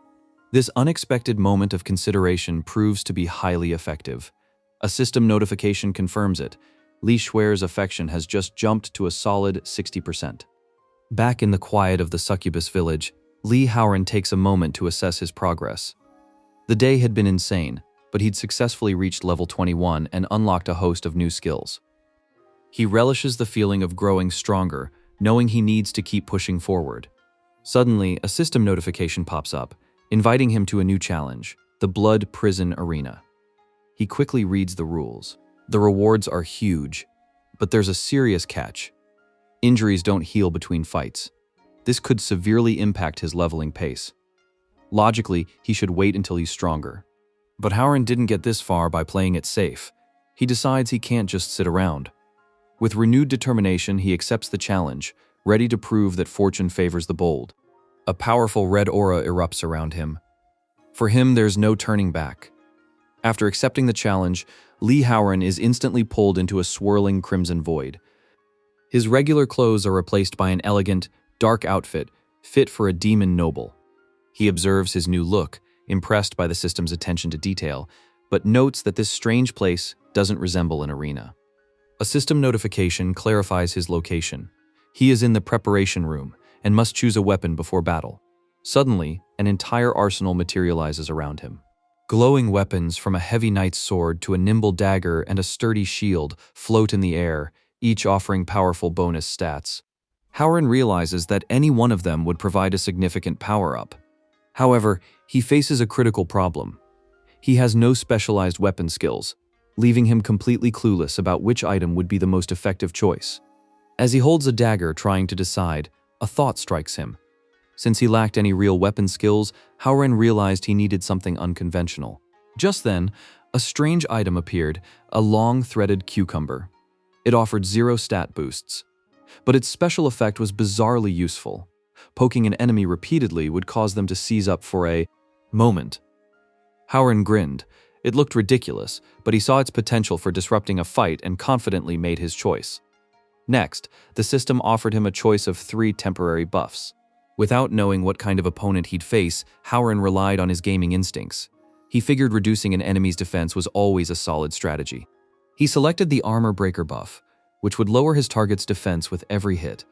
[SPEAKER 1] This unexpected moment of consideration proves to be highly effective. A system notification confirms it. Li Schwer's affection has just jumped to a solid 60%. Back in the quiet of the succubus village, Li Howren takes a moment to assess his progress. The day had been insane, but he'd successfully reached level 21 and unlocked a host of new skills. He relishes the feeling of growing stronger, knowing he needs to keep pushing forward. Suddenly, a system notification pops up, inviting him to a new challenge, the Blood Prison Arena. He quickly reads the rules. The rewards are huge, but there's a serious catch. Injuries don't heal between fights. This could severely impact his leveling pace. Logically, he should wait until he's stronger. But Howren didn't get this far by playing it safe. He decides he can't just sit around. With renewed determination, he accepts the challenge, ready to prove that fortune favors the bold. A powerful red aura erupts around him. For him, there's no turning back. After accepting the challenge, Li Howren is instantly pulled into a swirling crimson void. His regular clothes are replaced by an elegant, dark outfit, fit for a demon noble. He observes his new look, impressed by the system's attention to detail, but notes that this strange place doesn't resemble an arena. A system notification clarifies his location. He is in the preparation room and must choose a weapon before battle. Suddenly, an entire arsenal materializes around him. Glowing weapons from a heavy knight's sword to a nimble dagger and a sturdy shield float in the air, each offering powerful bonus stats. Howren realizes that any one of them would provide a significant power-up. However, he faces a critical problem. He has no specialized weapon skills, leaving him completely clueless about which item would be the most effective choice. As he holds a dagger trying to decide, a thought strikes him. Since he lacked any real weapon skills, Howren realized he needed something unconventional. Just then, a strange item appeared, a long threaded cucumber. It offered 0 stat boosts, but its special effect was bizarrely useful. Poking an enemy repeatedly would cause them to seize up for a moment. Howren grinned. It looked ridiculous, but he saw its potential for disrupting a fight and confidently made his choice. Next, the system offered him a choice of 3 temporary buffs. Without knowing what kind of opponent he'd face, Howren relied on his gaming instincts. He figured reducing an enemy's defense was always a solid strategy. He selected the Armor Breaker buff, which would lower his target's defense with every hit.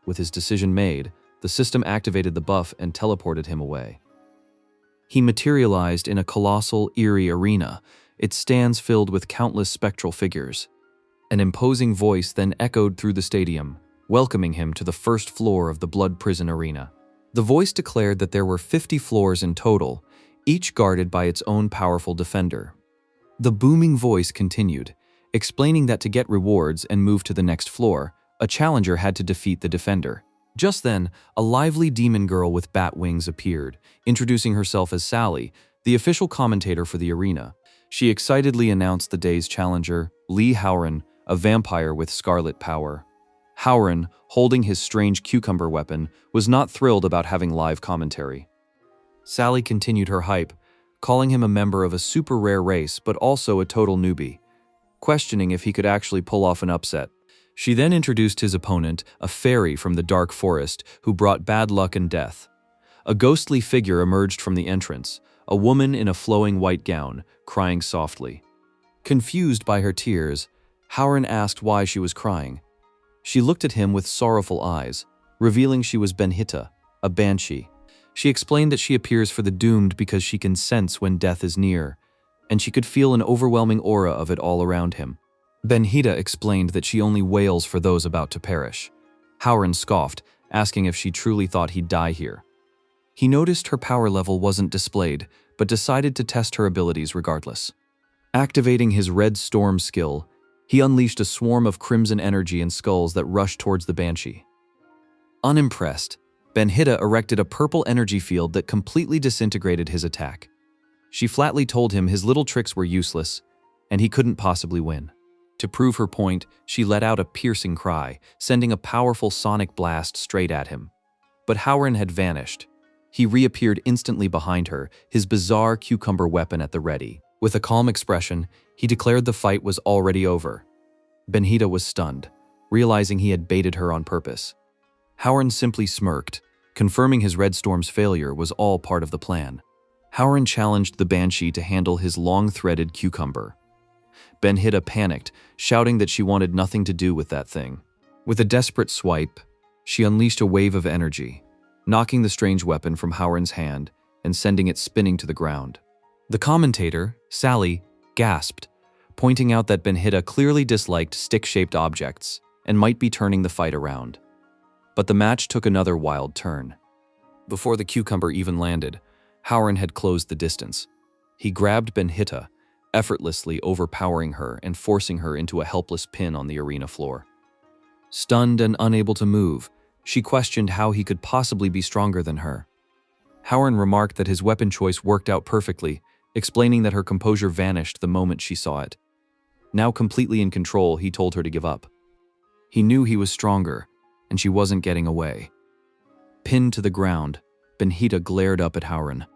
[SPEAKER 1] With his decision made, the system activated the buff and teleported him away. He materialized in a colossal, eerie arena, its stands filled with countless spectral figures. An imposing voice then echoed through the stadium, welcoming him to the first floor of the Blood Prison Arena. The voice declared that there were 50 floors in total, each guarded by its own powerful defender. The booming voice continued, explaining that to get rewards and move to the next floor, a challenger had to defeat the defender. Just then, a lively demon girl with bat wings appeared, introducing herself as Sally, the official commentator for the arena. She excitedly announced the day's challenger, Li Howren, a vampire with scarlet power. Howren, holding his strange cucumber weapon, was not thrilled about having live commentary. Sally continued her hype, calling him a member of a super rare race but also a total newbie, questioning if he could actually pull off an upset. She then introduced his opponent, a fairy from the dark forest who brought bad luck and death. A ghostly figure emerged from the entrance, a woman in a flowing white gown, crying softly. Confused by her tears, Howren asked why she was crying. She looked at him with sorrowful eyes, revealing she was Benhita, a banshee. She explained that she appears for the doomed because she can sense when death is near, and she could feel an overwhelming aura of it all around him. Benhita explained that she only wails for those about to perish. Howren scoffed, asking if she truly thought he'd die here. He noticed her power level wasn't displayed, but decided to test her abilities regardless. Activating his Red Storm skill, he unleashed a swarm of crimson energy and skulls that rushed towards the banshee. Unimpressed, Benhita erected a purple energy field that completely disintegrated his attack. She flatly told him his little tricks were useless, and he couldn't possibly win. To prove her point, she let out a piercing cry, sending a powerful sonic blast straight at him. But Howren had vanished. He reappeared instantly behind her, his bizarre cucumber weapon at the ready. With a calm expression, he declared the fight was already over. Benhita was stunned, realizing he had baited her on purpose. Howren simply smirked, confirming his Red Storm's failure was all part of the plan. Howren challenged the banshee to handle his long-threaded cucumber. Benhita panicked, shouting that she wanted nothing to do with that thing. With a desperate swipe, she unleashed a wave of energy, knocking the strange weapon from Howren's hand and sending it spinning to the ground. The commentator, Sally, gasped, pointing out that Benhita clearly disliked stick-shaped objects and might be turning the fight around. But the match took another wild turn. Before the cucumber even landed, Howren had closed the distance. He grabbed Benhita, effortlessly overpowering her and forcing her into a helpless pin on the arena floor. Stunned and unable to move, she questioned how he could possibly be stronger than her. Howren remarked that his weapon choice worked out perfectly, explaining that her composure vanished the moment she saw it. Now completely in control, he told her to give up. He knew he was stronger, and she wasn't getting away. Pinned to the ground, Benhita glared up at Howren.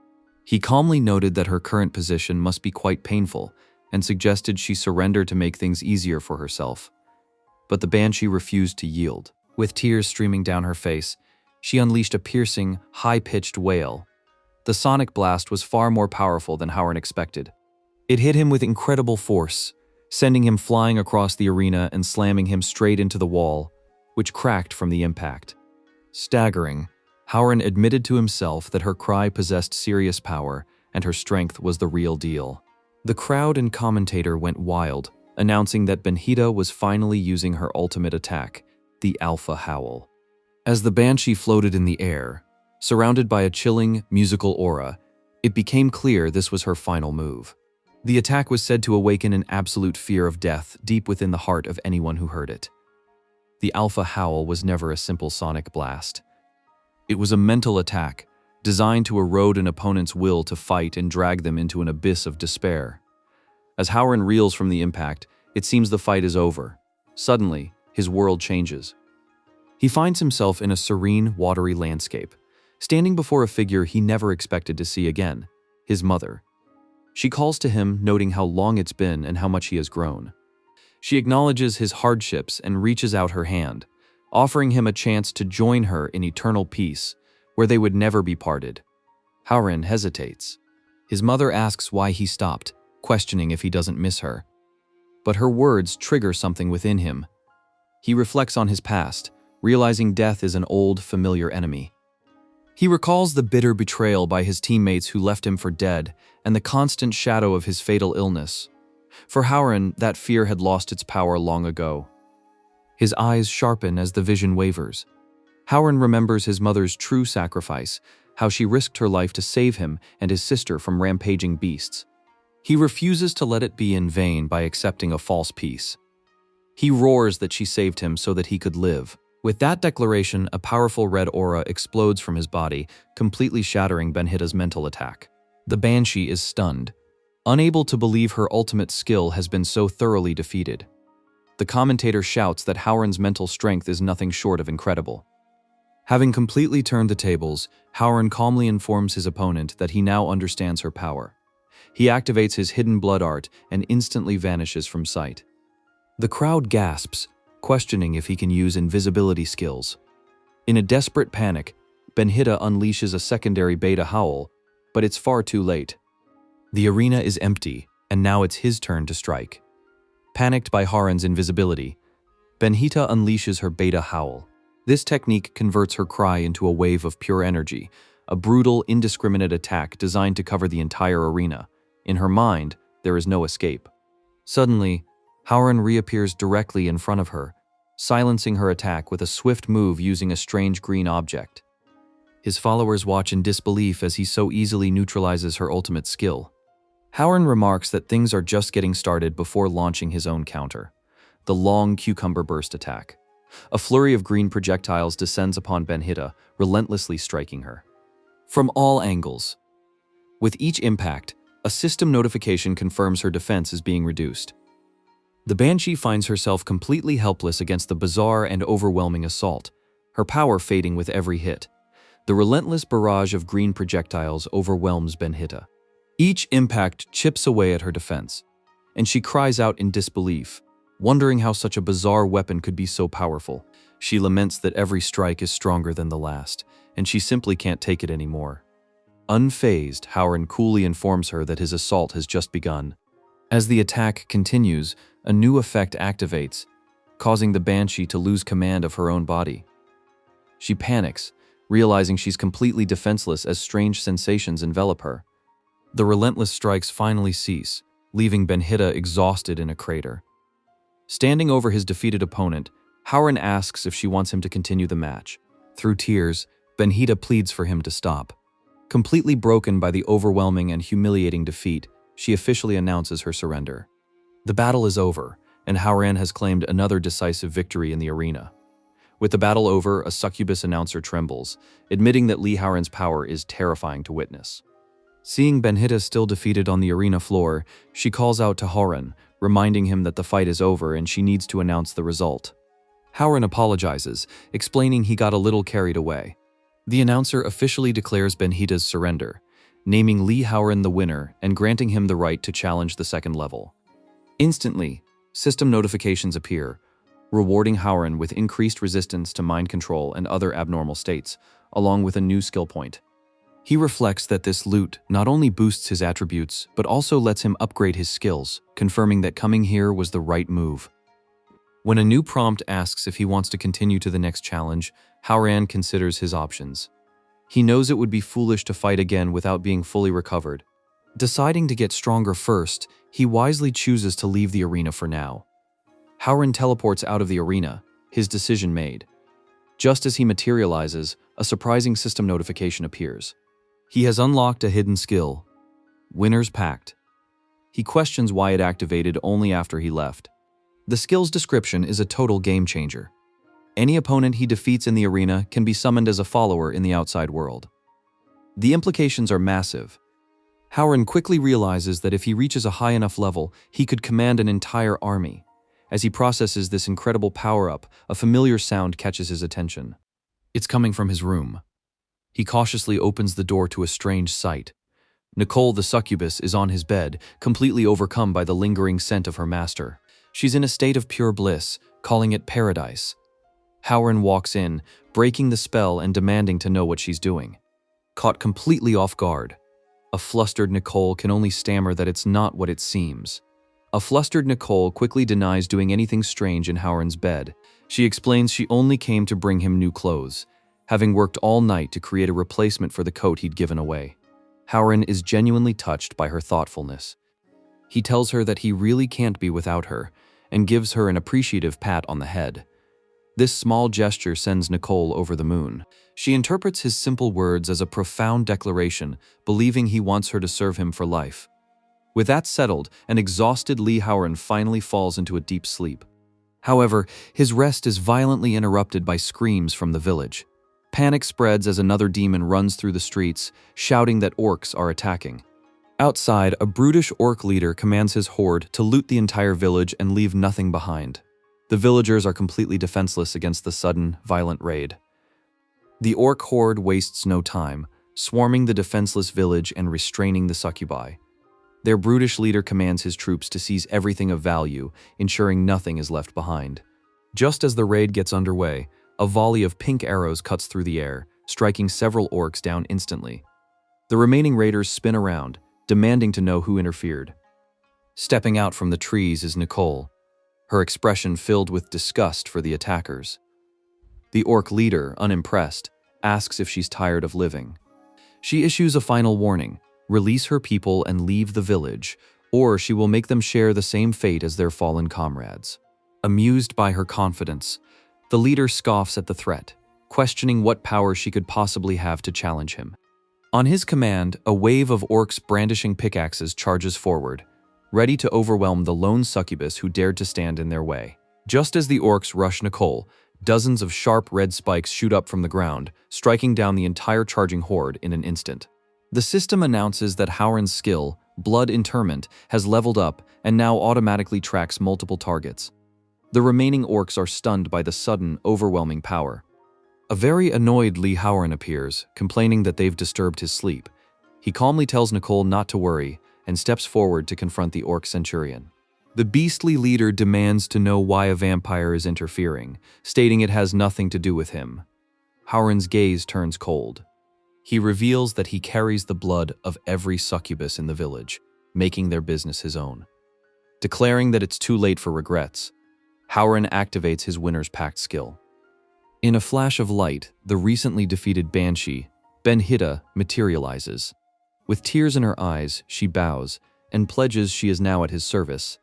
[SPEAKER 1] He calmly noted that her current position must be quite painful and suggested she surrender to make things easier for herself. But the banshee refused to yield. With tears streaming down her face, she unleashed a piercing, high-pitched wail. The sonic blast was far more powerful than Howren expected. It hit him with incredible force, sending him flying across the arena and slamming him straight into the wall, which cracked from the impact. Staggering, Howren admitted to himself that her cry possessed serious power and her strength was the real deal. The crowd and commentator went wild, announcing that Benhita was finally using her ultimate attack, the Alpha Howl. As the banshee floated in the air, surrounded by a chilling, musical aura, it became clear this was her final move. The attack was said to awaken an absolute fear of death deep within the heart of anyone who heard it. The Alpha Howl was never a simple sonic blast. It was a mental attack, designed to erode an opponent's will to fight and drag them into an abyss of despair. As Howren reels from the impact, it seems the fight is over. Suddenly, his world changes. He finds himself in a serene, watery landscape, standing before a figure he never expected to see again, his mother. She calls to him, noting how long it's been and how much he has grown. She acknowledges his hardships and reaches out her hand, offering him a chance to join her in eternal peace, where they would never be parted. Howren hesitates. His mother asks why he stopped, questioning if he doesn't miss her. But her words trigger something within him. He reflects on his past, realizing death is an old, familiar enemy. He recalls the bitter betrayal by his teammates who left him for dead and the constant shadow of his fatal illness. For Howren, that fear had lost its power long ago. His eyes sharpen as the vision wavers. Howren remembers his mother's true sacrifice, how she risked her life to save him and his sister from rampaging beasts. He refuses to let it be in vain by accepting a false peace. He roars that she saved him so that he could live. With that declaration, a powerful red aura explodes from his body, completely shattering Benhita's mental attack. The banshee is stunned, unable to believe her ultimate skill has been so thoroughly defeated. The commentator shouts that Howren's mental strength is nothing short of incredible. Having completely turned the tables, Howren calmly informs his opponent that he now understands her power. He activates his hidden blood art and instantly vanishes from sight. The crowd gasps, questioning if he can use invisibility skills. In a desperate panic, Benhita unleashes a secondary beta howl, but it's far too late. The arena is empty, and now it's his turn to strike. Panicked by Howren's invisibility, Benhita unleashes her beta howl. This technique converts her cry into a wave of pure energy, a brutal, indiscriminate attack designed to cover the entire arena. In her mind, there is no escape. Suddenly, Howren reappears directly in front of her, silencing her attack with a swift move using a strange green object. His followers watch in disbelief as he so easily neutralizes her ultimate skill. Howren remarks that things are just getting started before launching his own counter, the long cucumber burst attack. A flurry of green projectiles descends upon Benhita, relentlessly striking her. From all angles. With each impact, a system notification confirms her defense is being reduced. The Banshee finds herself completely helpless against the bizarre and overwhelming assault, her power fading with every hit. The relentless barrage of green projectiles overwhelms Benhita. Each impact chips away at her defense, and she cries out in disbelief, wondering how such a bizarre weapon could be so powerful. She laments that every strike is stronger than the last, and she simply can't take it anymore. Unfazed, Howren coolly informs her that his assault has just begun. As the attack continues, a new effect activates, causing the Banshee to lose command of her own body. She panics, realizing she's completely defenseless as strange sensations envelop her. The relentless strikes finally cease, leaving Benhita exhausted in a crater. Standing over his defeated opponent, Howren asks if she wants him to continue the match. Through tears, Benhita pleads for him to stop. Completely broken by the overwhelming and humiliating defeat, she officially announces her surrender. The battle is over, and Howren has claimed another decisive victory in the arena. With the battle over, a succubus announcer trembles, admitting that Lee Howren's power is terrifying to witness. Seeing Benhita still defeated on the arena floor, she calls out to Howren, reminding him that the fight is over and she needs to announce the result. Howren apologizes, explaining he got a little carried away. The announcer officially declares Benhita's surrender, naming Lee Howren the winner and granting him the right to challenge the second level. Instantly, system notifications appear, rewarding Howren with increased resistance to mind control and other abnormal states, along with a new skill point. He reflects that this loot not only boosts his attributes, but also lets him upgrade his skills, confirming that coming here was the right move. When a new prompt asks if he wants to continue to the next challenge, Howren considers his options. He knows it would be foolish to fight again without being fully recovered. Deciding to get stronger first, he wisely chooses to leave the arena for now. Howren teleports out of the arena, his decision made. Just as he materializes, a surprising system notification appears. He has unlocked a hidden skill, Winner's Pact. He questions why it activated only after he left. The skill's description is a total game changer. Any opponent he defeats in the arena can be summoned as a follower in the outside world. The implications are massive. Howren quickly realizes that if he reaches a high enough level, he could command an entire army. As he processes this incredible power-up, a familiar sound catches his attention. It's coming from his room. He cautiously opens the door to a strange sight. Nicole the succubus is on his bed, completely overcome by the lingering scent of her master. She's in a state of pure bliss, calling it paradise. Howren walks in, breaking the spell and demanding to know what she's doing. Caught completely off guard, a flustered Nicole can only stammer that it's not what it seems. A flustered Nicole quickly denies doing anything strange in Howren's bed. She explains she only came to bring him new clothes, having worked all night to create a replacement for the coat he'd given away. Howren is genuinely touched by her thoughtfulness. He tells her that he really can't be without her, and gives her an appreciative pat on the head. This small gesture sends Nicole over the moon. She interprets his simple words as a profound declaration, believing he wants her to serve him for life. With that settled, an exhausted Lee Howren finally falls into a deep sleep. However, his rest is violently interrupted by screams from the village. Panic spreads as another demon runs through the streets, shouting that orcs are attacking. Outside, a brutish orc leader commands his horde to loot the entire village and leave nothing behind. The villagers are completely defenseless against the sudden, violent raid. The orc horde wastes no time, swarming the defenseless village and restraining the succubi. Their brutish leader commands his troops to seize everything of value, ensuring nothing is left behind. Just as the raid gets underway, a volley of pink arrows cuts through the air, striking several orcs down instantly. The remaining raiders spin around, demanding to know who interfered. Stepping out from the trees is Nicole, her expression filled with disgust for the attackers. The orc leader, unimpressed, asks if she's tired of living. She issues a final warning: release her people and leave the village, or she will make them share the same fate as their fallen comrades. Amused by her confidence, the leader scoffs at the threat, questioning what power she could possibly have to challenge him. On his command, a wave of orcs brandishing pickaxes charges forward, ready to overwhelm the lone succubus who dared to stand in their way. Just as the orcs rush Nicole, dozens of sharp red spikes shoot up from the ground, striking down the entire charging horde in an instant. The system announces that Howren's skill, Blood Interment, has leveled up and now automatically tracks multiple targets. The remaining orcs are stunned by the sudden, overwhelming power. A very annoyed Lee Howren appears, complaining that they've disturbed his sleep. He calmly tells Nicole not to worry and steps forward to confront the orc centurion. The beastly leader demands to know why a vampire is interfering, stating it has nothing to do with him. Howren's gaze turns cold. He reveals that he carries the blood of every succubus in the village, making their business his own. Declaring that it's too late for regrets, Howren activates his Winner's Pact skill. In a flash of light, the recently defeated Banshee, Benhida, materializes. With tears in her eyes, she bows and pledges she is now at his service.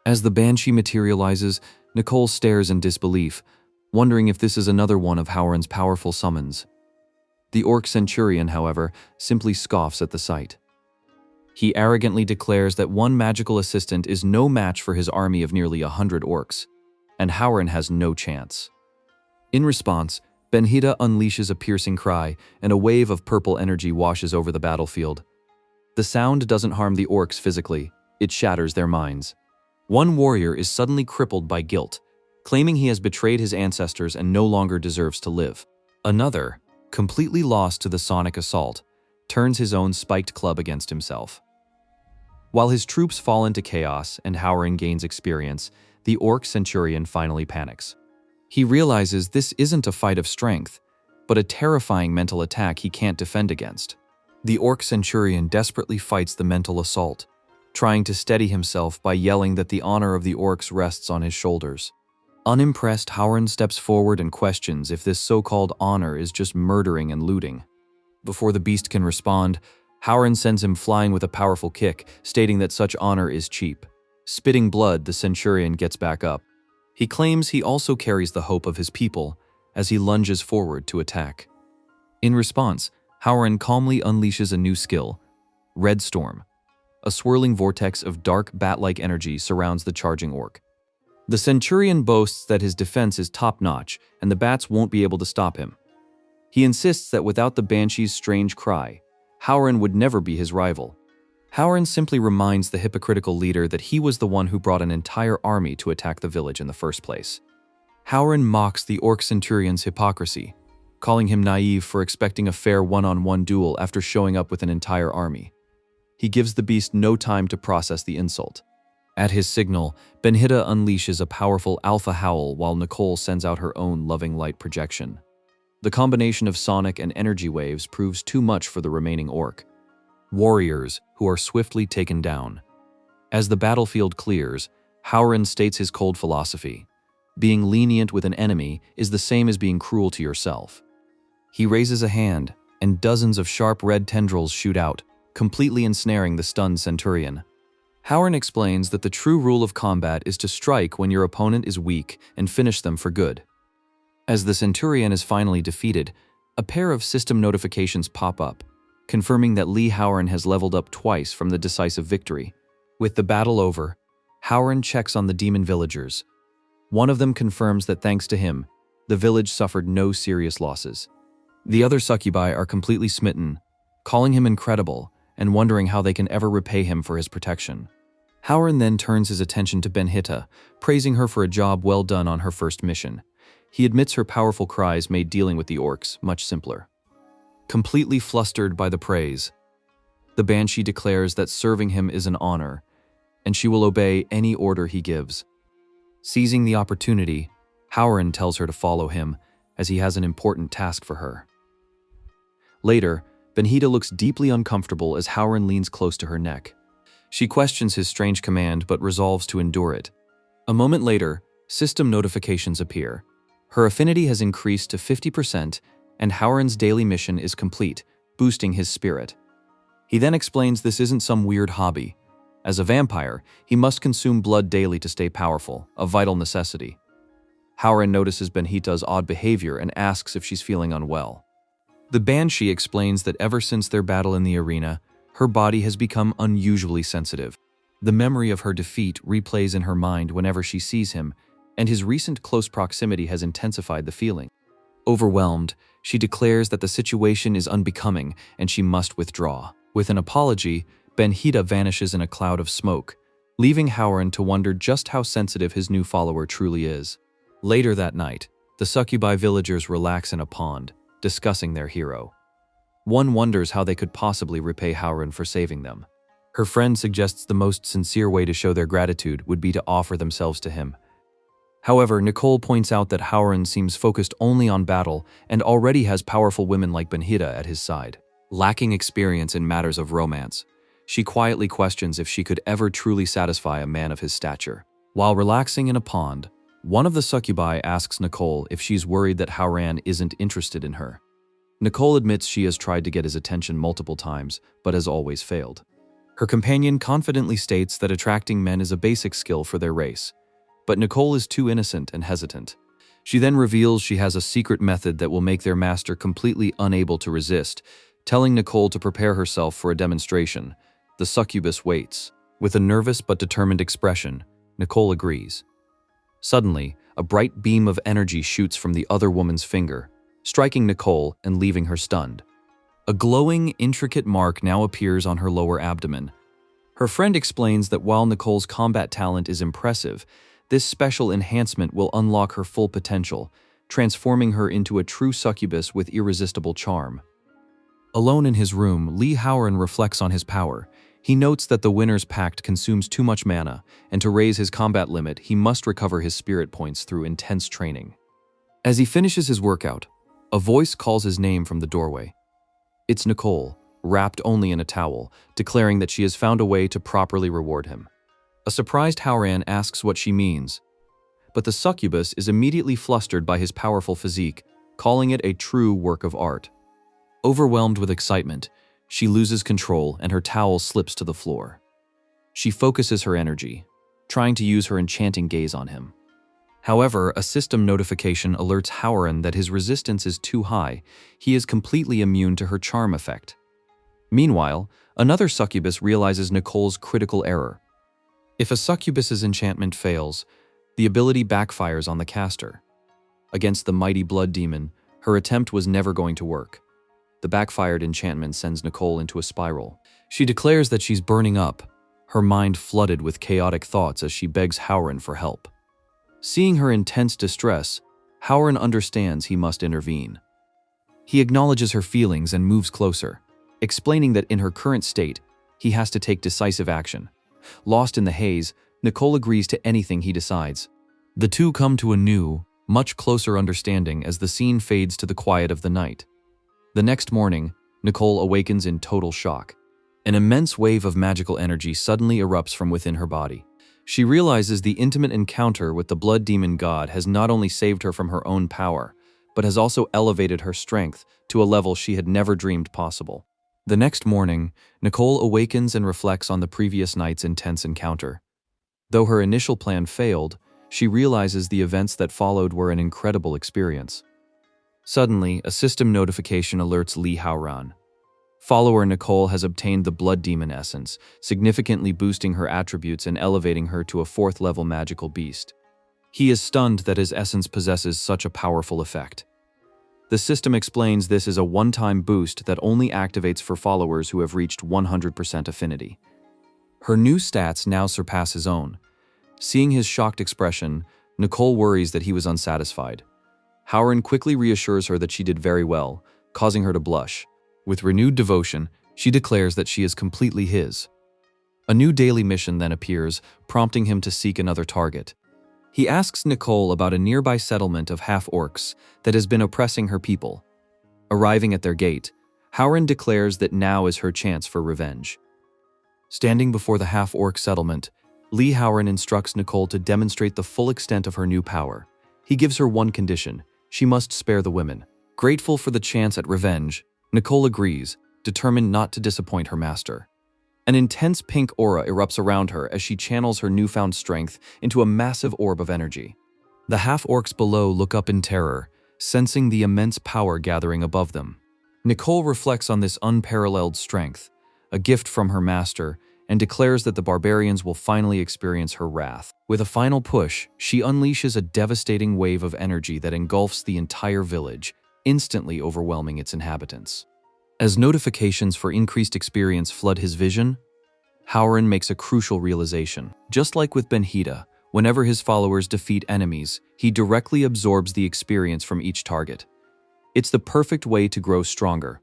[SPEAKER 1] As the Banshee materializes, Nicole stares in disbelief, wondering if this is another one of Howren's powerful summons. The orc centurion, however, simply scoffs at the sight. He arrogantly declares that one magical assistant is no match for his army of nearly 100 orcs, and Howren has no chance. In response, Benhida unleashes a piercing cry, and a wave of purple energy washes over the battlefield. The sound doesn't harm the orcs physically, it shatters their minds. One warrior is suddenly crippled by guilt, claiming he has betrayed his ancestors and no longer deserves to live. Another, completely lost to the sonic assault, turns his own spiked club against himself. While his troops fall into chaos and Howren gains experience, the orc centurion finally panics. He realizes this isn't a fight of strength, but a terrifying mental attack he can't defend against. The orc centurion desperately fights the mental assault, trying to steady himself by yelling that the honor of the orcs rests on his shoulders. Unimpressed, Howren steps forward and questions if this so-called honor is just murdering and looting. Before the beast can respond, Howren sends him flying with a powerful kick, stating that such honor is cheap. Spitting blood, the centurion gets back up. He claims he also carries the hope of his people as he lunges forward to attack. In response, Howren calmly unleashes a new skill, Red Storm. A swirling vortex of dark bat-like energy surrounds the charging orc. The centurion boasts that his defense is top-notch and the bats won't be able to stop him. He insists that without the Banshee's strange cry, Howren would never be his rival. Howren simply reminds the hypocritical leader that he was the one who brought an entire army to attack the village in the first place. Howren mocks the orc centurion's hypocrisy, calling him naive for expecting a fair one-on-one duel after showing up with an entire army. He gives the beast no time to process the insult. At his signal, Benhida unleashes a powerful alpha howl while Nicole sends out her own loving light projection. The combination of sonic and energy waves proves too much for the remaining orc. Warriors who are swiftly taken down. As the battlefield clears, Howren states his cold philosophy. Being lenient with an enemy is the same as being cruel to yourself. He raises a hand, and dozens of sharp red tendrils shoot out, completely ensnaring the stunned centurion. Howren explains that the true rule of combat is to strike when your opponent is weak and finish them for good. As the centurion is finally defeated, a pair of system notifications pop up, confirming that Lee Howren has leveled up twice from the decisive victory. With the battle over, Howren checks on the demon villagers. One of them confirms that thanks to him, the village suffered no serious losses. The other succubi are completely smitten, calling him incredible and wondering how they can ever repay him for his protection. Howren then turns his attention to Benhita, praising her for a job well done on her first mission. He admits her powerful cries made dealing with the orcs much simpler. Completely flustered by the praise, the Banshee declares that serving him is an honor, and she will obey any order he gives. Seizing the opportunity, Howren tells her to follow him, as he has an important task for her. Later, Benhita looks deeply uncomfortable as Howren leans close to her neck. She questions his strange command but resolves to endure it. A moment later, system notifications appear. Her affinity has increased to 50%, and Howren's daily mission is complete, boosting his spirit. He then explains this isn't some weird hobby. As a vampire, he must consume blood daily to stay powerful, a vital necessity. Howren notices Benhita's odd behavior and asks if she's feeling unwell. The Banshee explains that ever since their battle in the arena, her body has become unusually sensitive. The memory of her defeat replays in her mind whenever she sees him, and his recent close proximity has intensified the feeling. Overwhelmed, she declares that the situation is unbecoming and she must withdraw. With an apology, Benhita vanishes in a cloud of smoke, leaving Howren to wonder just how sensitive his new follower truly is. Later that night, the Succubi villagers relax in a pond, discussing their hero. One wonders how they could possibly repay Howren for saving them. Her friend suggests the most sincere way to show their gratitude would be to offer themselves to him. However, Nicole points out that Howren seems focused only on battle and already has powerful women like Benhita at his side. Lacking experience in matters of romance, she quietly questions if she could ever truly satisfy a man of his stature. While relaxing in a pond, one of the succubi asks Nicole if she's worried that Howren isn't interested in her. Nicole admits she has tried to get his attention multiple times, but has always failed. Her companion confidently states that attracting men is a basic skill for their race, but Nicole is too innocent and hesitant. She then reveals she has a secret method that will make their master completely unable to resist, telling Nicole to prepare herself for a demonstration. The succubus waits. With a nervous but determined expression, Nicole agrees. Suddenly, a bright beam of energy shoots from the other woman's finger, striking Nicole and leaving her stunned. A glowing, intricate mark now appears on her lower abdomen. Her friend explains that while Nicole's combat talent is impressive, this special enhancement will unlock her full potential, transforming her into a true succubus with irresistible charm. Alone in his room, Lee Howren reflects on his power. He notes that the Winner's Pact consumes too much mana, and to raise his combat limit, he must recover his spirit points through intense training. As he finishes his workout, a voice calls his name from the doorway. It's Nicole, wrapped only in a towel, declaring that she has found a way to properly reward him. A surprised Howren asks what she means, but the succubus is immediately flustered by his powerful physique, calling it a true work of art. Overwhelmed with excitement, she loses control and her towel slips to the floor. She focuses her energy, trying to use her enchanting gaze on him. However, a system notification alerts Howren that his resistance is too high. He is completely immune to her charm effect. Meanwhile, another succubus realizes Nicole's critical error. If a succubus's enchantment fails, the ability backfires on the caster. Against the mighty blood demon, her attempt was never going to work. The backfired enchantment sends Nicole into a spiral. She declares that she's burning up, her mind flooded with chaotic thoughts as she begs Howren for help. Seeing her intense distress, Howren understands he must intervene. He acknowledges her feelings and moves closer, explaining that in her current state, he has to take decisive action. Lost in the haze, Nicole agrees to anything he decides. The two come to a new, much closer understanding as the scene fades to the quiet of the night. The next morning, Nicole awakens in total shock. An immense wave of magical energy suddenly erupts from within her body. She realizes the intimate encounter with the blood demon god has not only saved her from her own power, but has also elevated her strength to a level she had never dreamed possible. The next morning, Nicole awakens and reflects on the previous night's intense encounter. Though her initial plan failed, she realizes the events that followed were an incredible experience. Suddenly, a system notification alerts Lee Howren. Follower Nicole has obtained the blood demon essence, significantly boosting her attributes and elevating her to a 4th-level magical beast. He is stunned that his essence possesses such a powerful effect. The system explains this is a one-time boost that only activates for followers who have reached 100% affinity. Her new stats now surpass his own. Seeing his shocked expression, Nicole worries that he was unsatisfied. Howren quickly reassures her that she did very well, causing her to blush. With renewed devotion, she declares that she is completely his. A new daily mission then appears, prompting him to seek another target. He asks Nicole about a nearby settlement of half-orcs that has been oppressing her people. Arriving at their gate, Howren declares that now is her chance for revenge. Standing before the half-orc settlement, Lee Howren instructs Nicole to demonstrate the full extent of her new power. He gives her one condition: she must spare the women. Grateful for the chance at revenge, Nicole agrees, determined not to disappoint her master. An intense pink aura erupts around her as she channels her newfound strength into a massive orb of energy. The half-orcs below look up in terror, sensing the immense power gathering above them. Nicole reflects on this unparalleled strength, a gift from her master, and declares that the barbarians will finally experience her wrath. With a final push, she unleashes a devastating wave of energy that engulfs the entire village, instantly overwhelming its inhabitants. As notifications for increased experience flood his vision, Howren makes a crucial realization. Just like with Benhita, whenever his followers defeat enemies, he directly absorbs the experience from each target. It's the perfect way to grow stronger.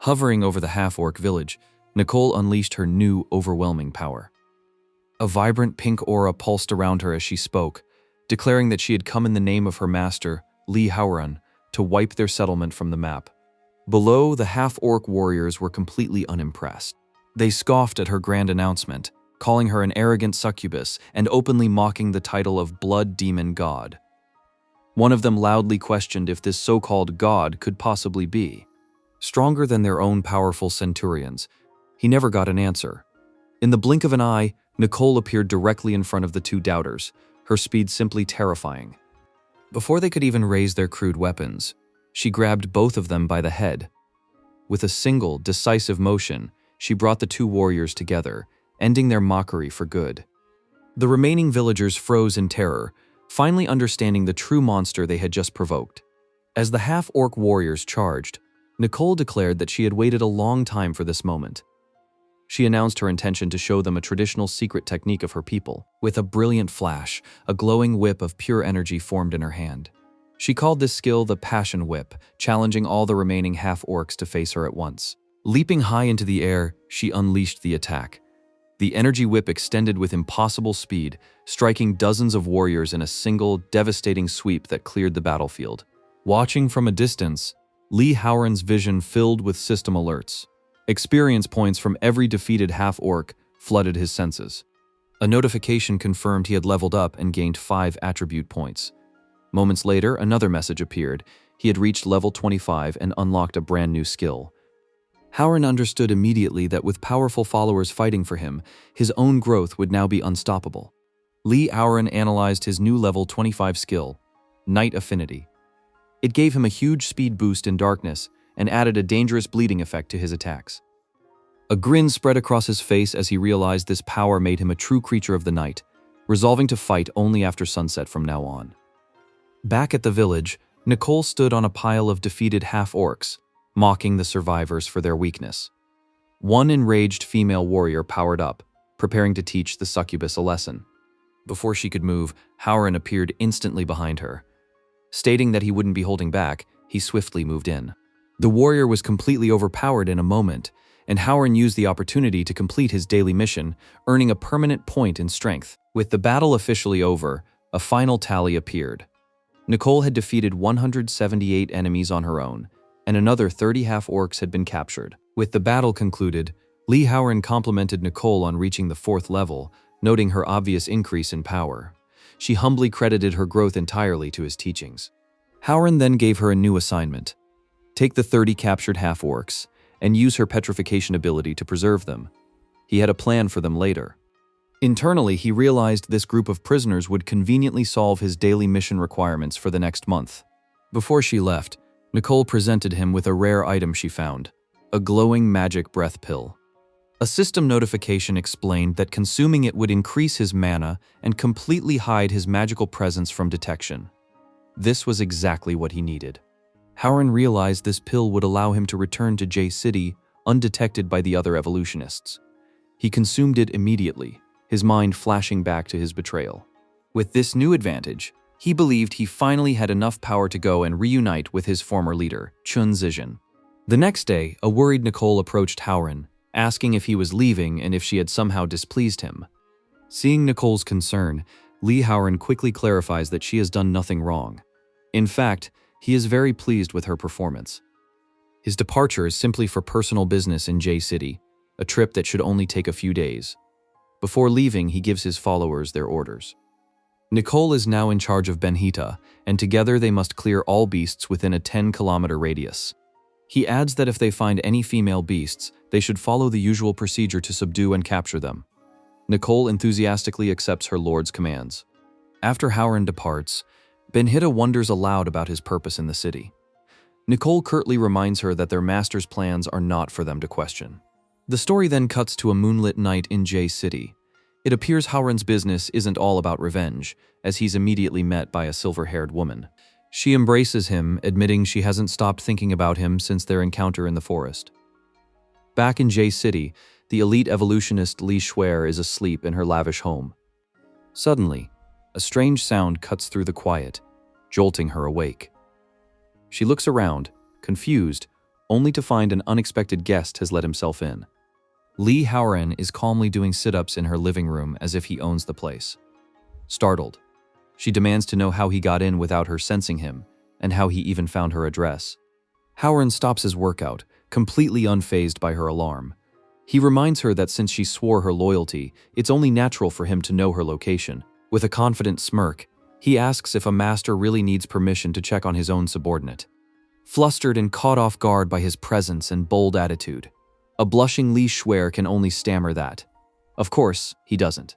[SPEAKER 1] Hovering over the half-orc village, Nicole unleashed her new, overwhelming power. A vibrant pink aura pulsed around her as she spoke, declaring that she had come in the name of her master, Lee Howren, to wipe their settlement from the map. Below, the half-orc warriors were completely unimpressed. They scoffed at her grand announcement, calling her an arrogant succubus and openly mocking the title of Blood Demon God. One of them loudly questioned if this so-called god could possibly be stronger than their own powerful centurions. He never got an answer. In the blink of an eye, Nicole appeared directly in front of the two doubters, her speed simply terrifying. Before they could even raise their crude weapons, she grabbed both of them by the head. With a single, decisive motion, she brought the two warriors together, ending their mockery for good. The remaining villagers froze in terror, finally understanding the true monster they had just provoked. As the half-orc warriors charged, Nicole declared that she had waited a long time for this moment. She announced her intention to show them a traditional secret technique of her people. With a brilliant flash, a glowing whip of pure energy formed in her hand. She called this skill the Passion Whip, challenging all the remaining half-orcs to face her at once. Leaping high into the air, she unleashed the attack. The energy whip extended with impossible speed, striking dozens of warriors in a single, devastating sweep that cleared the battlefield. Watching from a distance, Lee Howren's vision filled with system alerts. Experience points from every defeated half-orc flooded his senses. A notification confirmed he had leveled up and gained 5 attribute points. Moments later, another message appeared. He had reached level 25 and unlocked a brand new skill. Howren understood immediately that with powerful followers fighting for him, his own growth would now be unstoppable. Lee Howren analyzed his new level 25 skill, Night Affinity. It gave him a huge speed boost in darkness and added a dangerous bleeding effect to his attacks. A grin spread across his face as he realized this power made him a true creature of the night, resolving to fight only after sunset from now on. Back at the village, Nicole stood on a pile of defeated half-orcs, mocking the survivors for their weakness. One enraged female warrior powered up, preparing to teach the succubus a lesson. Before she could move, Howren appeared instantly behind her. Stating that he wouldn't be holding back, he swiftly moved in. The warrior was completely overpowered in a moment, and Howren used the opportunity to complete his daily mission, earning a permanent point in strength. With the battle officially over, a final tally appeared. Nicole had defeated 178 enemies on her own, and another 30 half-orcs had been captured. With the battle concluded, Lee Howren complimented Nicole on reaching the 4th level, noting her obvious increase in power. She humbly credited her growth entirely to his teachings. Howren then gave her a new assignment. Take the 30 captured half-orcs, and use her petrification ability to preserve them. He had a plan for them later. Internally, he realized this group of prisoners would conveniently solve his daily mission requirements for the next month. Before she left, Nicole presented him with a rare item she found, a glowing magic breath pill. A system notification explained that consuming it would increase his mana and completely hide his magical presence from detection. This was exactly what he needed. Howren realized this pill would allow him to return to J City undetected by the other evolutionists. He consumed it immediately, his mind flashing back to his betrayal. With this new advantage, he believed he finally had enough power to go and reunite with his former leader, Chun Zijin. The next day, a worried Nicole approached Howren, asking if he was leaving and if she had somehow displeased him. Seeing Nicole's concern, Lee Howren quickly clarifies that she has done nothing wrong. In fact, he is very pleased with her performance. His departure is simply for personal business in J City, a trip that should only take a few days. Before leaving, he gives his followers their orders. Nicole is now in charge of Benhita, and together they must clear all beasts within a 10-kilometer radius. He adds that if they find any female beasts, they should follow the usual procedure to subdue and capture them. Nicole enthusiastically accepts her lord's commands. After Howren departs, Benhita wonders aloud about his purpose in the city. Nicole curtly reminds her that their master's plans are not for them to question. The story then cuts to a moonlit night in J City. It appears Howren's business isn't all about revenge, as he's immediately met by a silver-haired woman. She embraces him, admitting she hasn't stopped thinking about him since their encounter in the forest. Back in J City, the elite evolutionist Li Shuer is asleep in her lavish home. Suddenly, a strange sound cuts through the quiet, jolting her awake. She looks around, confused, only to find an unexpected guest has let himself in. Lee Howren is calmly doing sit-ups in her living room as if he owns the place. Startled, she demands to know how he got in without her sensing him, and how he even found her address. Howren stops his workout, completely unfazed by her alarm. He reminds her that since she swore her loyalty, it's only natural for him to know her location. With a confident smirk, he asks if a master really needs permission to check on his own subordinate. Flustered and caught off guard by his presence and bold attitude, a blushing Li Shuer can only stammer that. Of course, he doesn't.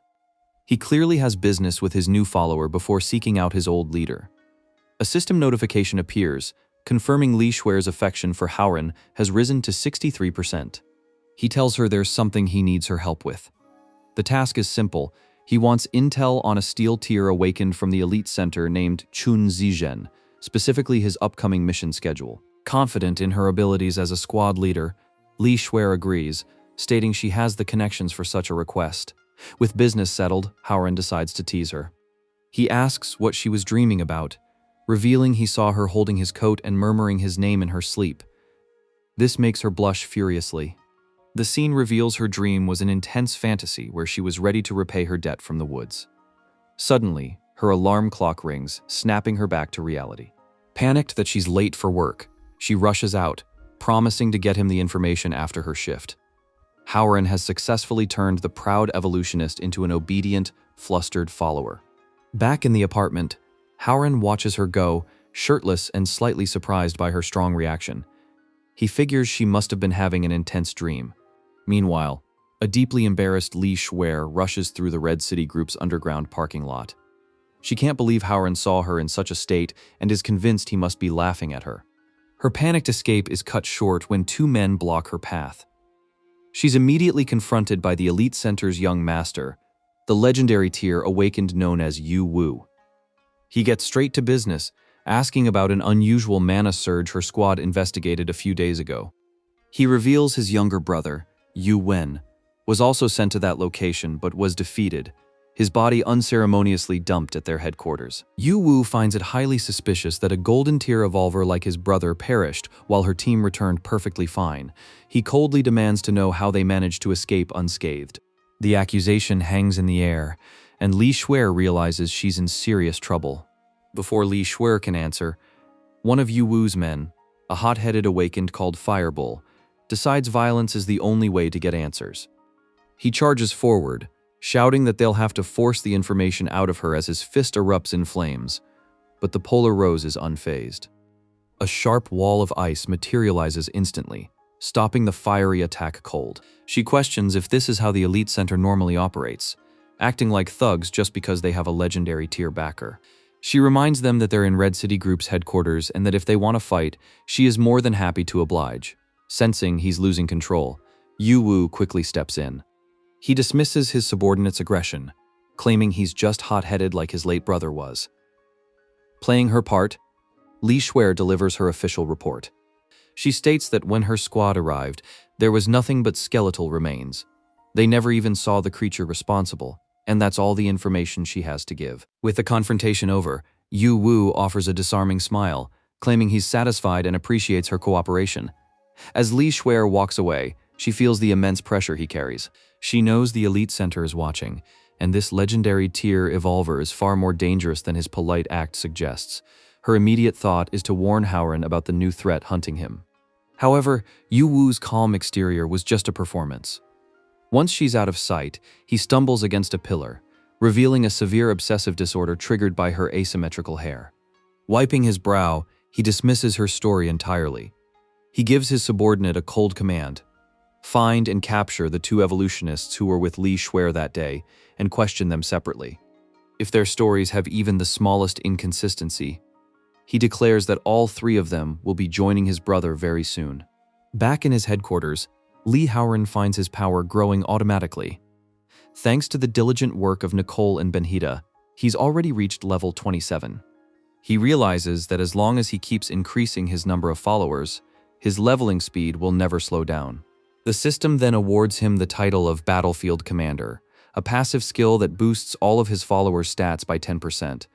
[SPEAKER 1] He clearly has business with his new follower before seeking out his old leader. A system notification appears, confirming Li Shuer's affection for Howren has risen to 63%. He tells her there's something he needs her help with. The task is simple. He wants intel on a steel tier awakened from the elite center named Chun Zijin, specifically his upcoming mission schedule. Confident in her abilities as a squad leader, Li Shuer agrees, stating she has the connections for such a request. With business settled, Howren decides to tease her. He asks what she was dreaming about, revealing he saw her holding his coat and murmuring his name in her sleep. This makes her blush furiously. The scene reveals her dream was an intense fantasy where she was ready to repay her debt from the woods. Suddenly, her alarm clock rings, snapping her back to reality. Panicked that she's late for work, she rushes out, promising to get him the information after her shift. Howren has successfully turned the proud evolutionist into an obedient, flustered follower. Back in the apartment, Howren watches her go, shirtless and slightly surprised by her strong reaction. He figures she must have been having an intense dream. Meanwhile, a deeply embarrassed Li Shuer rushes through the Red City Group's underground parking lot. She can't believe Howren saw her in such a state and is convinced he must be laughing at her. Her panicked escape is cut short when two men block her path. She's immediately confronted by the Elite Center's young master, the legendary tier awakened known as Yu Wu. He gets straight to business, asking about an unusual mana surge her squad investigated a few days ago. He reveals his younger brother, Yu Wen, was also sent to that location but was defeated, his body unceremoniously dumped at their headquarters. Yu Wu finds it highly suspicious that a golden tier evolver like his brother perished while her team returned perfectly fine. He coldly demands to know how they managed to escape unscathed. The accusation hangs in the air, and Li Shuer realizes she's in serious trouble. Before Li Shuer can answer, one of Yu Wu's men, a hot-headed awakened called Firebull, decides violence is the only way to get answers. He charges forward, shouting that they'll have to force the information out of her as his fist erupts in flames, but the Polar Rose is unfazed. A sharp wall of ice materializes instantly, stopping the fiery attack cold. She questions if this is how the Elite Center normally operates, acting like thugs just because they have a legendary tier backer. She reminds them that they're in Red City Group's headquarters and that if they want to fight, she is more than happy to oblige. Sensing he's losing control, Yu Wu quickly steps in. He dismisses his subordinate's aggression, claiming he's just hot-headed like his late brother was. Playing her part, Li Shuer delivers her official report. She states that when her squad arrived, there was nothing but skeletal remains. They never even saw the creature responsible, and that's all the information she has to give. With the confrontation over, Yu Wu offers a disarming smile, claiming he's satisfied and appreciates her cooperation. As Li Shuer walks away, she feels the immense pressure he carries. She knows the elite center is watching, and this legendary tier evolver is far more dangerous than his polite act suggests. Her immediate thought is to warn Howren about the new threat hunting him. However, Yu Wu's calm exterior was just a performance. Once she's out of sight, he stumbles against a pillar, revealing a severe obsessive disorder triggered by her asymmetrical hair. Wiping his brow, he dismisses her story entirely. He gives his subordinate a cold command: find and capture the two evolutionists who were with Li Shuer that day and question them separately. If their stories have even the smallest inconsistency, he declares that all three of them will be joining his brother very soon. Back in his headquarters, Li Howren finds his power growing automatically. Thanks to the diligent work of Nicole and Benhita, he's already reached level 27. He realizes that as long as he keeps increasing his number of followers, his leveling speed will never slow down. The system then awards him the title of Battlefield Commander, a passive skill that boosts all of his followers' stats by 10%.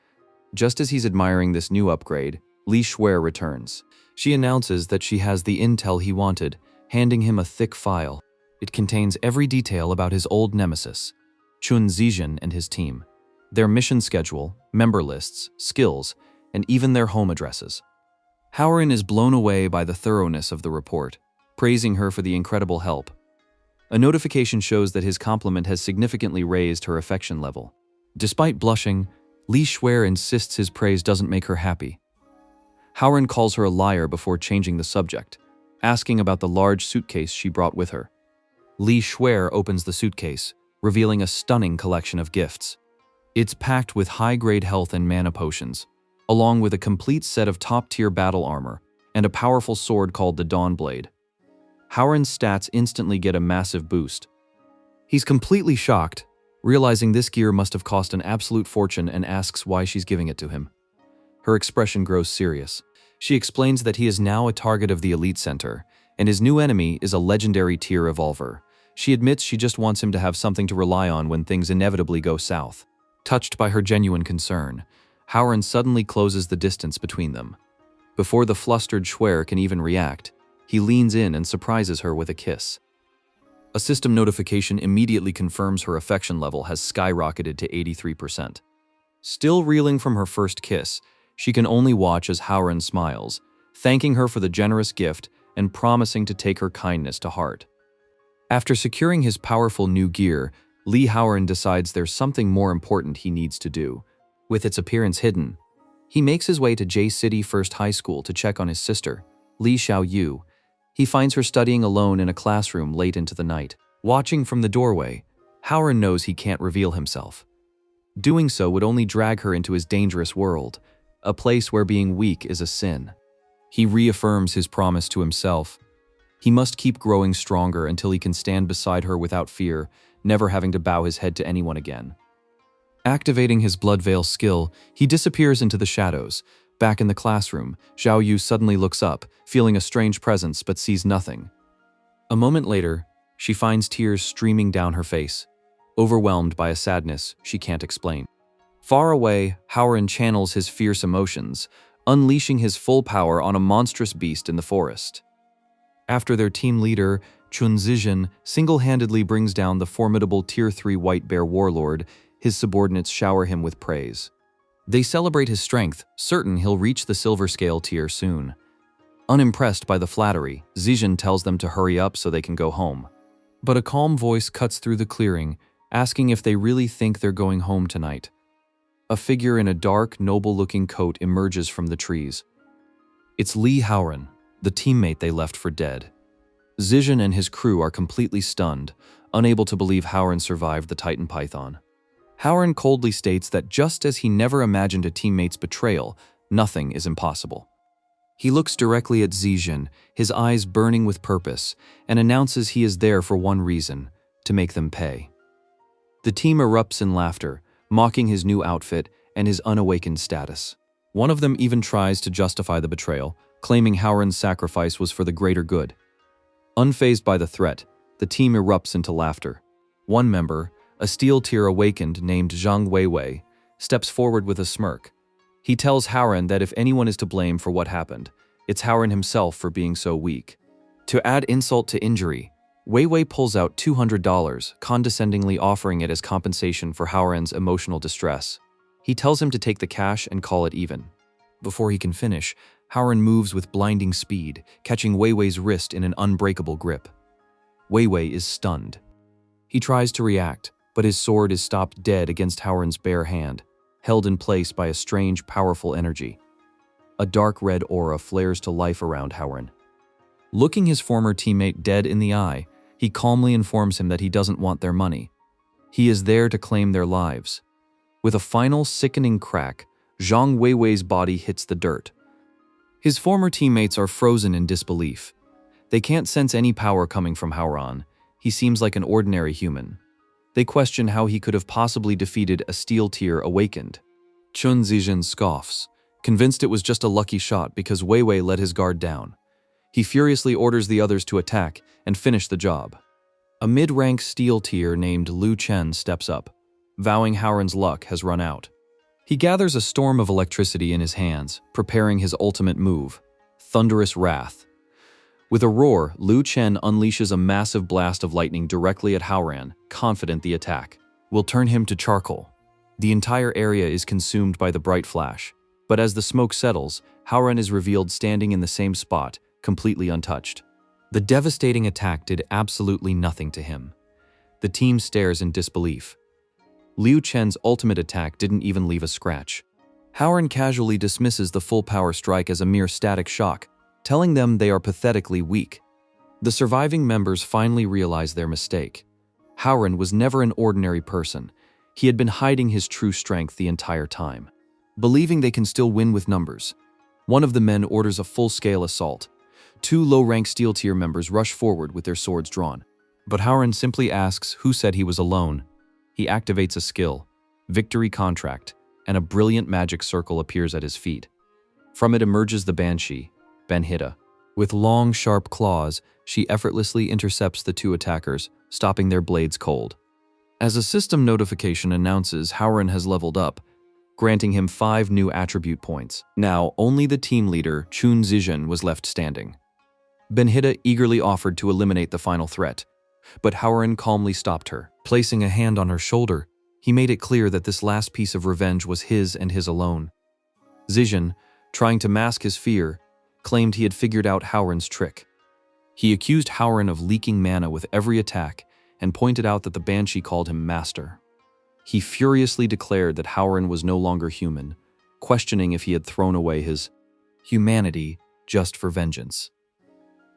[SPEAKER 1] Just as he's admiring this new upgrade, Li Shuer returns. She announces that she has the intel he wanted, handing him a thick file. It contains every detail about his old nemesis, Chun Zijin, and his team, their mission schedule, member lists, skills, and even their home addresses. Howren is blown away by the thoroughness of the report, praising her for the incredible help. A notification shows that his compliment has significantly raised her affection level. Despite blushing, Li Shuer insists his praise doesn't make her happy. Howren calls her a liar before changing the subject, asking about the large suitcase she brought with her. Li Shuer opens the suitcase, revealing a stunning collection of gifts. It's packed with high-grade health and mana potions, along with a complete set of top-tier battle armor and a powerful sword called the Dawn Blade. Howren's stats instantly get a massive boost. He's completely shocked, realizing this gear must have cost an absolute fortune, and asks why she's giving it to him. Her expression grows serious. She explains that he is now a target of the Elite Center, and his new enemy is a legendary tier evolver. She admits she just wants him to have something to rely on when things inevitably go south. Touched by her genuine concern, Howren suddenly closes the distance between them. Before the flustered Shuer can even react, he leans in and surprises her with a kiss. A system notification immediately confirms her affection level has skyrocketed to 83%. Still reeling from her first kiss, she can only watch as Howren smiles, thanking her for the generous gift and promising to take her kindness to heart. After securing his powerful new gear, Li Howren decides there's something more important he needs to do. With its appearance hidden, he makes his way to J City First High School to check on his sister, Li Xiaoyu. He finds her studying alone in a classroom late into the night. Watching from the doorway, Howren knows he can't reveal himself. Doing so would only drag her into his dangerous world, a place where being weak is a sin. He reaffirms his promise to himself. He must keep growing stronger until he can stand beside her without fear, never having to bow his head to anyone again. Activating his Blood Veil skill, he disappears into the shadows. Back in the classroom, Xiao Yu suddenly looks up, feeling a strange presence but sees nothing. A moment later, she finds tears streaming down her face, overwhelmed by a sadness she can't explain. Far away, Howren channels his fierce emotions, unleashing his full power on a monstrous beast in the forest. After their team leader, Chun Zijin, single-handedly brings down the formidable Tier 3 White Bear warlord, his subordinates shower him with praise. They celebrate his strength, certain he'll reach the Silver Scale tier soon. Unimpressed by the flattery, Zijin tells them to hurry up so they can go home. But a calm voice cuts through the clearing, asking if they really think they're going home tonight. A figure in a dark, noble-looking coat emerges from the trees. It's Li Howren, the teammate they left for dead. Zijin and his crew are completely stunned, unable to believe Howren survived the Titan Python. Howren coldly states that just as he never imagined a teammate's betrayal, nothing is impossible. He looks directly at Zijin, his eyes burning with purpose, and announces he is there for one reason: to make them pay. The team erupts in laughter, mocking his new outfit and his unawakened status. One of them even tries to justify the betrayal, claiming Howren's sacrifice was for the greater good. Unfazed by the threat, the team erupts into laughter. One member, a steel tier awakened named Zhang Weiwei, steps forward with a smirk. He tells Howren that if anyone is to blame for what happened, it's Howren himself for being so weak. To add insult to injury, Weiwei pulls out $200, condescendingly offering it as compensation for Howren's emotional distress. He tells him to take the cash and call it even. Before he can finish, Howren moves with blinding speed, catching Weiwei's wrist in an unbreakable grip. Weiwei is stunned. He tries to react, but his sword is stopped dead against Howren's bare hand, held in place by a strange, powerful energy. A dark red aura flares to life around Howren. Looking his former teammate dead in the eye, he calmly informs him that he doesn't want their money. He is there to claim their lives. With a final sickening crack, Zhang Weiwei's body hits the dirt. His former teammates are frozen in disbelief. They can't sense any power coming from Howren. He seems like an ordinary human. They question how he could have possibly defeated a steel tier awakened. Chun Zijin scoffs, convinced it was just a lucky shot because Weiwei let his guard down. He furiously orders the others to attack and finish the job. A mid-rank steel tier named Lu Chen steps up, vowing Howren's luck has run out. He gathers a storm of electricity in his hands, preparing his ultimate move, Thunderous Wrath. With a roar, Lu Chen unleashes a massive blast of lightning directly at Howren, confident the attack will turn him to charcoal. The entire area is consumed by the bright flash, but as the smoke settles, Howren is revealed standing in the same spot, completely untouched. The devastating attack did absolutely nothing to him. The team stares in disbelief. Liu Chen's ultimate attack didn't even leave a scratch. Howren casually dismisses the full power strike as a mere static shock, telling them they are pathetically weak. The surviving members finally realize their mistake. Howren was never an ordinary person. He had been hiding his true strength the entire time. Believing they can still win with numbers, one of the men orders a full-scale assault. Two low-rank steel tier members rush forward with their swords drawn. But Howren simply asks who said he was alone. He activates a skill, Victory Contract, and a brilliant magic circle appears at his feet. From it emerges the Banshee, Benhita. With long, sharp claws, she effortlessly intercepts the two attackers, stopping their blades cold. As a system notification announces Howren has leveled up, granting him 5 new attribute points. Now, only the team leader, Chun Zijin, was left standing. Benhita eagerly offered to eliminate the final threat, but Howren calmly stopped her. Placing a hand on her shoulder, he made it clear that this last piece of revenge was his and his alone. Zijin, trying to mask his fear, claimed he had figured out Howren's trick. He accused Howren of leaking mana with every attack and pointed out that the Banshee called him master. He furiously declared that Howren was no longer human, questioning if he had thrown away his humanity just for vengeance.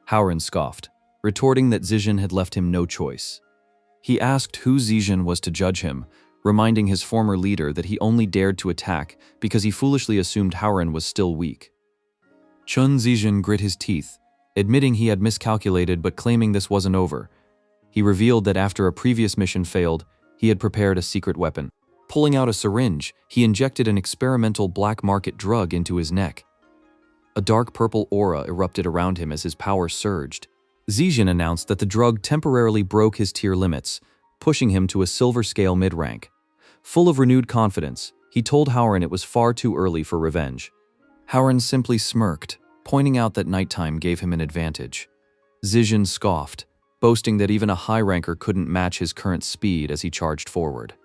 [SPEAKER 1] Howren scoffed, retorting that Zijin had left him no choice. He asked who Zijin was to judge him, reminding his former leader that he only dared to attack because he foolishly assumed Howren was still weak. Chun Zijin grit his teeth, admitting he had miscalculated but claiming this wasn't over. He revealed that after a previous mission failed, he had prepared a secret weapon. Pulling out a syringe, he injected an experimental black market drug into his neck. A dark purple aura erupted around him as his power surged. Zijin announced that the drug temporarily broke his tier limits, pushing him to a silver scale mid-rank. Full of renewed confidence, he told Howren it was far too early for revenge. Howren simply smirked, pointing out that nighttime gave him an advantage. Zijin scoffed, boasting that even a high ranker couldn't match his current speed as he charged forward.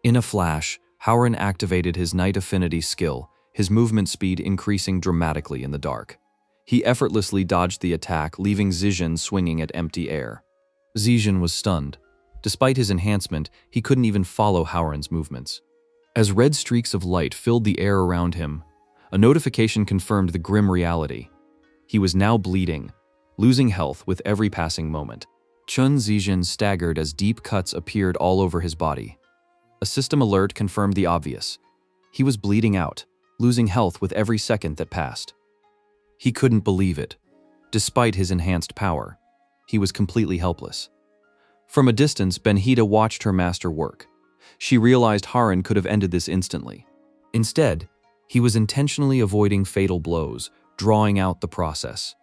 [SPEAKER 1] In a flash, Howren activated his Night Affinity skill, his movement speed increasing dramatically in the dark. He effortlessly dodged the attack, leaving Zijin swinging at empty air. Zijin was stunned. Despite his enhancement, he couldn't even follow Howren's movements. As red streaks of light filled the air around him, a notification confirmed the grim reality. He was now bleeding, losing health with every passing moment. Chun Zijin staggered as deep cuts appeared all over his body. A system alert confirmed the obvious. He was bleeding out, losing health with every second that passed. He couldn't believe it. Despite his enhanced power, he was completely helpless. From a distance, Benhita watched her master work. She realized Howren could have ended this instantly. Instead, he was intentionally avoiding fatal blows, drawing out the process.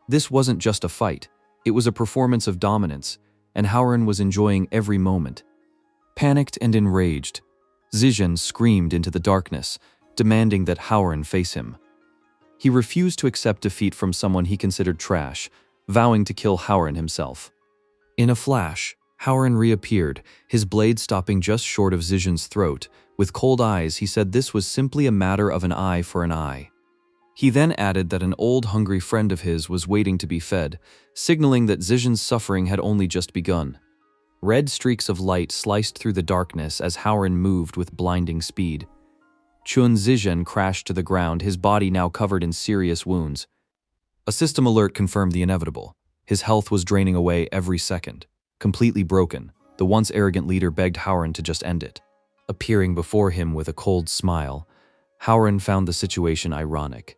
[SPEAKER 1] This wasn't just a fight, it was a performance of dominance, and Howren was enjoying every moment. Panicked and enraged, Zijin screamed into the darkness, demanding that Howren face him. He refused to accept defeat from someone he considered trash, vowing to kill Howren himself. In a flash, Howren reappeared, his blade stopping just short of Zijin's throat. With cold eyes, he said this was simply a matter of an eye for an eye. He then added that an old hungry friend of his was waiting to be fed, signaling that Zijin's suffering had only just begun. Red streaks of light sliced through the darkness as Howren moved with blinding speed. Chun Zijin crashed to the ground, his body now covered in serious wounds. A system alert confirmed the inevitable. His health was draining away every second. Completely broken, the once arrogant leader begged Howren to just end it. Appearing before him with a cold smile, Howren found the situation ironic.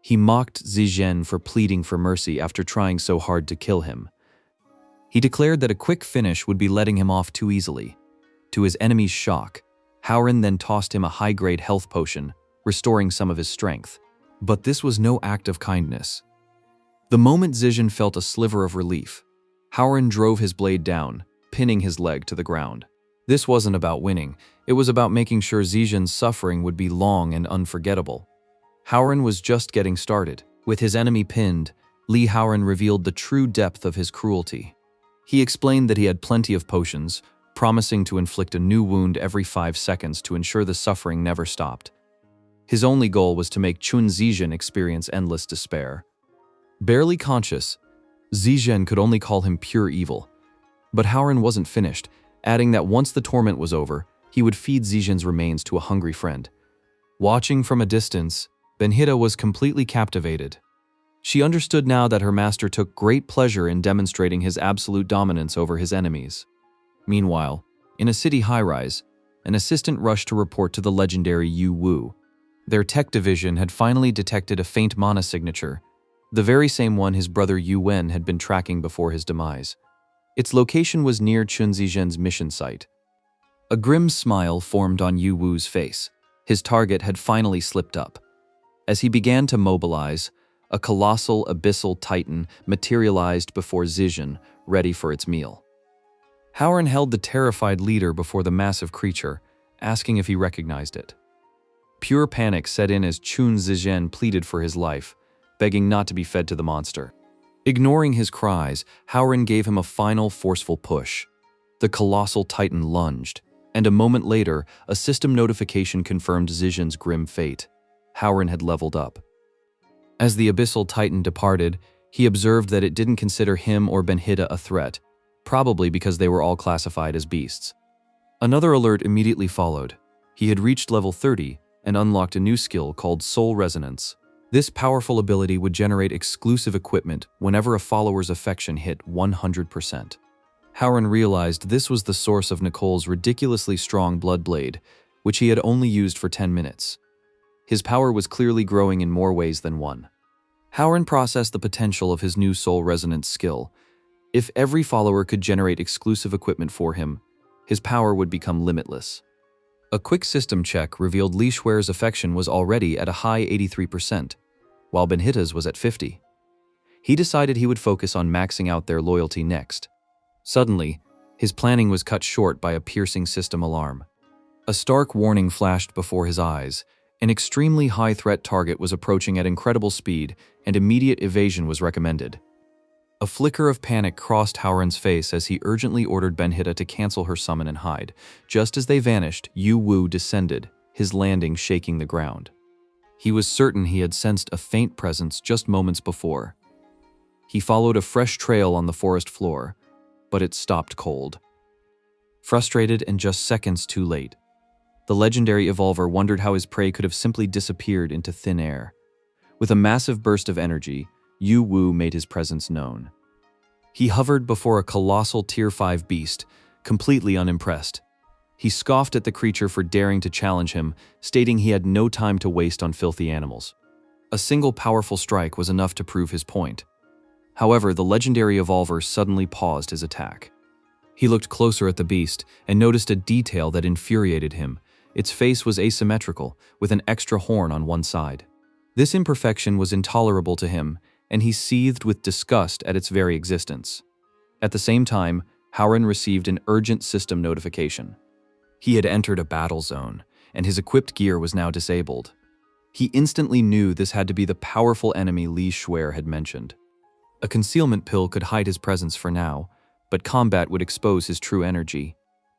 [SPEAKER 1] He mocked Zijin for pleading for mercy after trying so hard to kill him. He declared that a quick finish would be letting him off too easily. To his enemy's shock, Howren then tossed him a high-grade health potion, restoring some of his strength. But this was no act of kindness. The moment Zijin felt a sliver of relief, Howren drove his blade down, pinning his leg to the ground. This wasn't about winning, it was about making sure Zijin's suffering would be long and unforgettable. Howren was just getting started. With his enemy pinned, Li Howren revealed the true depth of his cruelty. He explained that he had plenty of potions, promising to inflict a new wound every 5 seconds to ensure the suffering never stopped. His only goal was to make Chun Zijin experience endless despair. Barely conscious, Zijin could only call him pure evil. But Howren wasn't finished, adding that once the torment was over, he would feed Zijin's remains to a hungry friend. Watching from a distance, Benhita was completely captivated. She understood now that her master took great pleasure in demonstrating his absolute dominance over his enemies. Meanwhile, in a city high-rise, an assistant rushed to report to the legendary Yu Wu. Their tech division had finally detected a faint mana signature, the very same one his brother Yu Wen had been tracking before his demise. Its location was near Chun Zijin's mission site. A grim smile formed on Yu Wu's face. His target had finally slipped up. As he began to mobilize, a colossal abyssal titan materialized before Zijin, ready for its meal. Howren held the terrified leader before the massive creature, asking if he recognized it. Pure panic set in as Chun Zijin pleaded for his life, begging not to be fed to the monster. Ignoring his cries, Howren gave him a final forceful push. The colossal titan lunged, and a moment later, a system notification confirmed Zijin's grim fate. Howren had leveled up. As the abyssal titan departed, he observed that it didn't consider him or Benhita a threat, probably because they were all classified as beasts. Another alert immediately followed. He had reached level 30 and unlocked a new skill called Soul Resonance. This powerful ability would generate exclusive equipment whenever a follower's affection hit 100%. Howren realized this was the source of Nicole's ridiculously strong blood blade, which he had only used for 10 minutes. His power was clearly growing in more ways than one. Howren processed the potential of his new Soul Resonance skill. If every follower could generate exclusive equipment for him, his power would become limitless. A quick system check revealed Li Shuer's affection was already at a high 83%, while Benhita's was at 50%. He decided he would focus on maxing out their loyalty next. Suddenly, his planning was cut short by a piercing system alarm. A stark warning flashed before his eyes. An extremely high-threat target was approaching at incredible speed, and immediate evasion was recommended. A flicker of panic crossed Howren's face as he urgently ordered Benhita to cancel her summon and hide. Just as they vanished, Yu Wu descended, his landing shaking the ground. He was certain he had sensed a faint presence just moments before. He followed a fresh trail on the forest floor, but it stopped cold. Frustrated and just seconds too late, the legendary evolver wondered how his prey could have simply disappeared into thin air. With a massive burst of energy, Yu Wu made his presence known. He hovered before a colossal Tier 5 beast, completely unimpressed. He scoffed at the creature for daring to challenge him, stating he had no time to waste on filthy animals. A single powerful strike was enough to prove his point. However, the legendary evolver suddenly paused his attack. He looked closer at the beast and noticed a detail that infuriated him. Its face was asymmetrical, with an extra horn on one side. This imperfection was intolerable to him, and he seethed with disgust at its very existence. At the same time, Howren received an urgent system notification. He had entered a battle zone, and his equipped gear was now disabled. He instantly knew this had to be the powerful enemy Li Shuer had mentioned. A concealment pill could hide his presence for now, but combat would expose his true energy.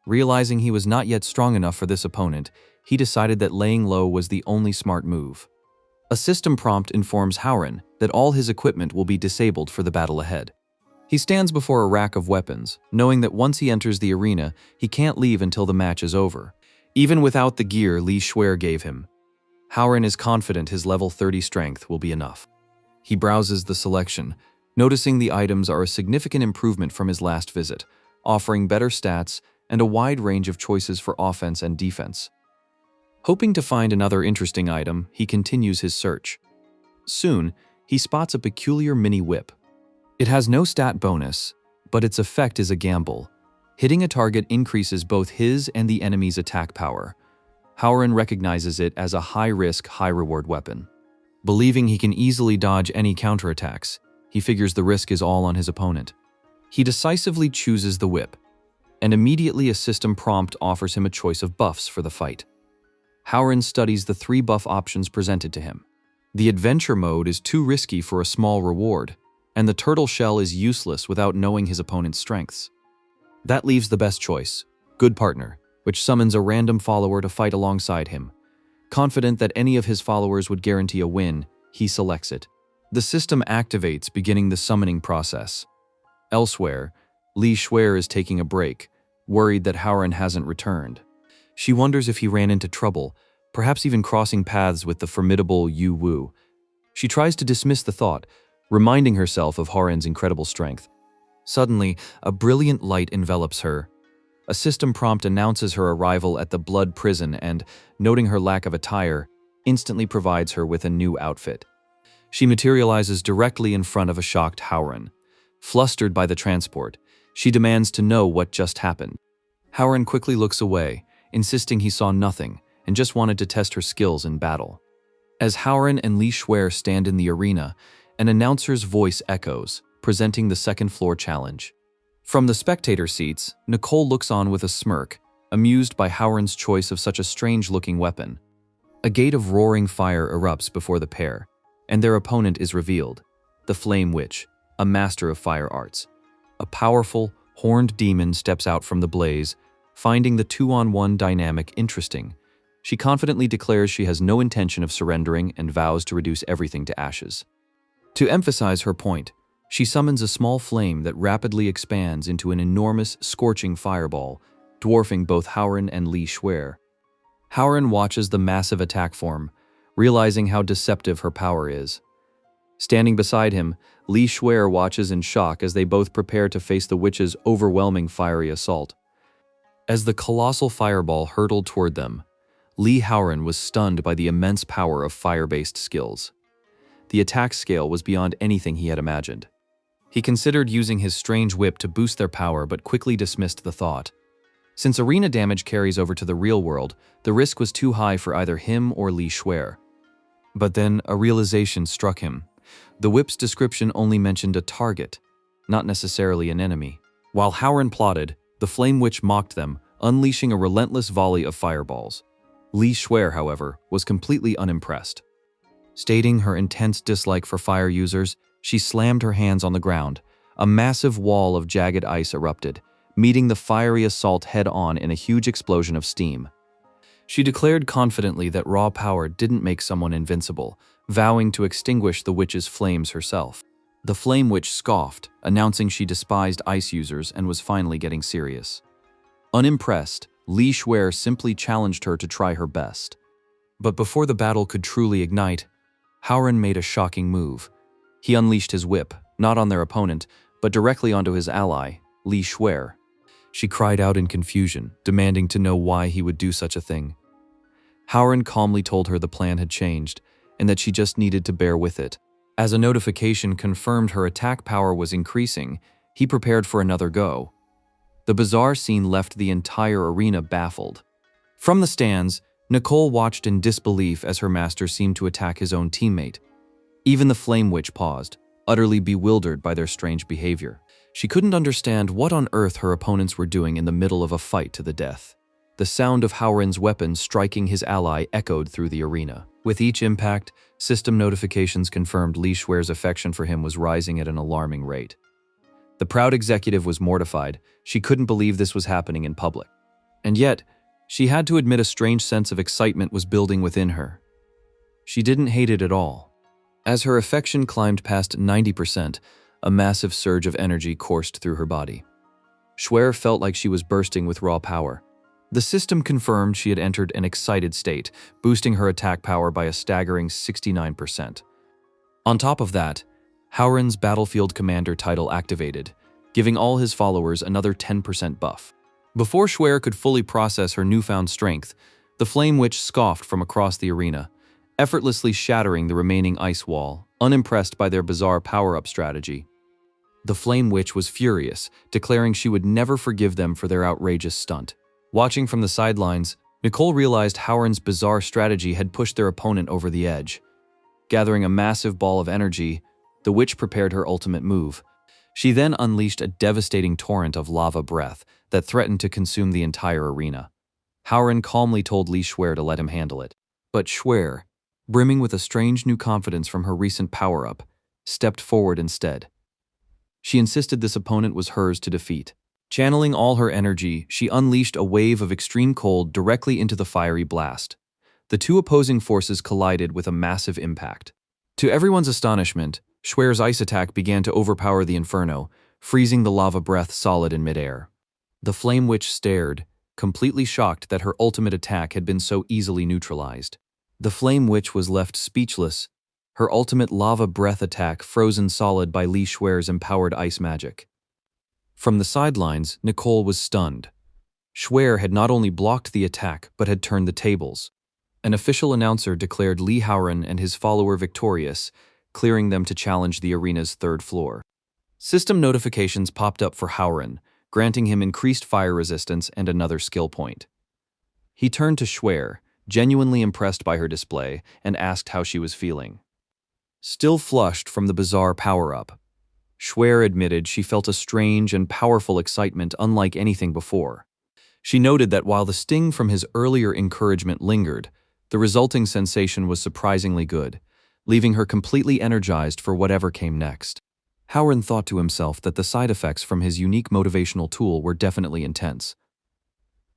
[SPEAKER 1] Realizing he was not yet strong enough for this opponent, he decided that laying low was the only smart move. A system prompt informs Howren that all his equipment will be disabled for the battle ahead. He stands before a rack of weapons, knowing that once he enters the arena, he can't leave until the match is over, even without the gear Li Shuer gave him. Howren is confident his level 30 strength will be enough. He browses the selection, noticing the items are a significant improvement from his last visit, offering better stats and a wide range of choices for offense and defense. Hoping to find another interesting item, he continues his search. Soon, he spots a peculiar mini whip. It has no stat bonus, but its effect is a gamble. Hitting a target increases both his and the enemy's attack power. Howren recognizes it as a high-risk, high-reward weapon. Believing he can easily dodge any counterattacks, he figures the risk is all on his opponent. He decisively chooses the whip, and immediately a system prompt offers him a choice of buffs for the fight. Howren studies the 3 buff options presented to him. The adventure mode is too risky for a small reward, and the turtle shell is useless without knowing his opponent's strengths. That leaves the best choice, Good Partner, which summons a random follower to fight alongside him. Confident that any of his followers would guarantee a win, he selects it. The system activates, beginning the summoning process. Elsewhere, Li Shuer is taking a break, worried that Howren hasn't returned. She wonders if he ran into trouble, perhaps even crossing paths with the formidable Yu Wu. She tries to dismiss the thought, reminding herself of Howren's incredible strength. Suddenly, a brilliant light envelops her. A system prompt announces her arrival at the Blood Prison and, noting her lack of attire, instantly provides her with a new outfit. She materializes directly in front of a shocked Howren. Flustered by the transport, she demands to know what just happened. Howren quickly looks away, insisting he saw nothing and just wanted to test her skills in battle. As Howren and Li Shuer stand in the arena, an announcer's voice echoes, presenting the second-floor challenge. From the spectator seats, Nicole looks on with a smirk, amused by Howren's choice of such a strange-looking weapon. A gate of roaring fire erupts before the pair, and their opponent is revealed, the Flame Witch, a master of fire arts. A powerful, horned demon steps out from the blaze, finding the 2-on-1 dynamic interesting. She confidently declares she has no intention of surrendering and vows to reduce everything to ashes. To emphasize her point, she summons a small flame that rapidly expands into an enormous, scorching fireball, dwarfing both Howren and Li Shuer. Howren watches the massive attack form, realizing how deceptive her power is. Standing beside him, Li Shuer watches in shock as they both prepare to face the witch's overwhelming fiery assault. As the colossal fireball hurtled toward them, Li Howren was stunned by the immense power of fire-based skills. The attack scale was beyond anything he had imagined. He considered using his strange whip to boost their power but quickly dismissed the thought. Since arena damage carries over to the real world, the risk was too high for either him or Li Shuer. But then a realization struck him. The whip's description only mentioned a target, not necessarily an enemy. While Howren plotted, the Flame Witch mocked them, unleashing a relentless volley of fireballs. Li Shuer, however, was completely unimpressed. Stating her intense dislike for fire users, she slammed her hands on the ground. A massive wall of jagged ice erupted, meeting the fiery assault head-on in a huge explosion of steam. She declared confidently that raw power didn't make someone invincible, vowing to extinguish the witch's flames herself. The Flame Witch scoffed, announcing she despised ice users and was finally getting serious. Unimpressed, Li Shuer simply challenged her to try her best. But before the battle could truly ignite, Howren made a shocking move. He unleashed his whip, not on their opponent, but directly onto his ally, Li Shuer. She cried out in confusion, demanding to know why he would do such a thing. Howren calmly told her the plan had changed, and that she just needed to bear with it. As a notification confirmed her attack power was increasing, he prepared for another go. The bizarre scene left the entire arena baffled. From the stands, Nicole watched in disbelief as her master seemed to attack his own teammate. Even the Flame Witch paused, utterly bewildered by their strange behavior. She couldn't understand what on earth her opponents were doing in the middle of a fight to the death. The sound of Howren's weapon striking his ally echoed through the arena. With each impact, system notifications confirmed Li Shuer's affection for him was rising at an alarming rate. The proud executive was mortified. She couldn't believe this was happening in public. And yet, she had to admit a strange sense of excitement was building within her. She didn't hate it at all. As her affection climbed past 90%, a massive surge of energy coursed through her body. Shuer felt like she was bursting with raw power. The system confirmed she had entered an excited state, boosting her attack power by a staggering 69%. On top of that, Howren's Battlefield Commander title activated, giving all his followers another 10% buff. Before Shuer could fully process her newfound strength, the Flame Witch scoffed from across the arena, effortlessly shattering the remaining ice wall, unimpressed by their bizarre power-up strategy. The Flame Witch was furious, declaring she would never forgive them for their outrageous stunt. Watching from the sidelines, Nicole realized Howren's bizarre strategy had pushed their opponent over the edge. Gathering a massive ball of energy, the witch prepared her ultimate move. She then unleashed a devastating torrent of lava breath that threatened to consume the entire arena. Howren calmly told Li Shuer to let him handle it. But Shuer, brimming with a strange new confidence from her recent power-up, stepped forward instead. She insisted this opponent was hers to defeat. Channeling all her energy, she unleashed a wave of extreme cold directly into the fiery blast. The two opposing forces collided with a massive impact. To everyone's astonishment, Shuer's ice attack began to overpower the inferno, freezing the lava breath solid in midair. The Flame Witch stared, completely shocked that her ultimate attack had been so easily neutralized. The Flame Witch was left speechless, her ultimate lava breath attack frozen solid by Li Shuer's empowered ice magic. From the sidelines, Nicole was stunned. Shuer had not only blocked the attack, but had turned the tables. An official announcer declared Li Howren and his follower victorious, clearing them to challenge the arena's third floor. System notifications popped up for Howren, granting him increased fire resistance and another skill point. He turned to Shuer, genuinely impressed by her display, and asked how she was feeling. Still flushed from the bizarre power-up, Shuer admitted she felt a strange and powerful excitement unlike anything before. She noted that while the sting from his earlier encouragement lingered, the resulting sensation was surprisingly good, leaving her completely energized for whatever came next. Howren thought to himself that the side effects from his unique motivational tool were definitely intense.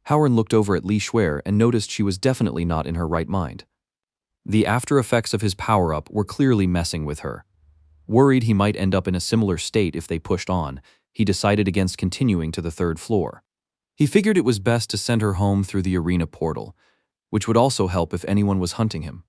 [SPEAKER 1] Howren looked over at Li Shuer and noticed she was definitely not in her right mind. The after effects of his power-up were clearly messing with her. Worried he might end up in a similar state if they pushed on, he decided against continuing to the third floor. He figured it was best to send her home through the arena portal, which would also help if anyone was hunting him.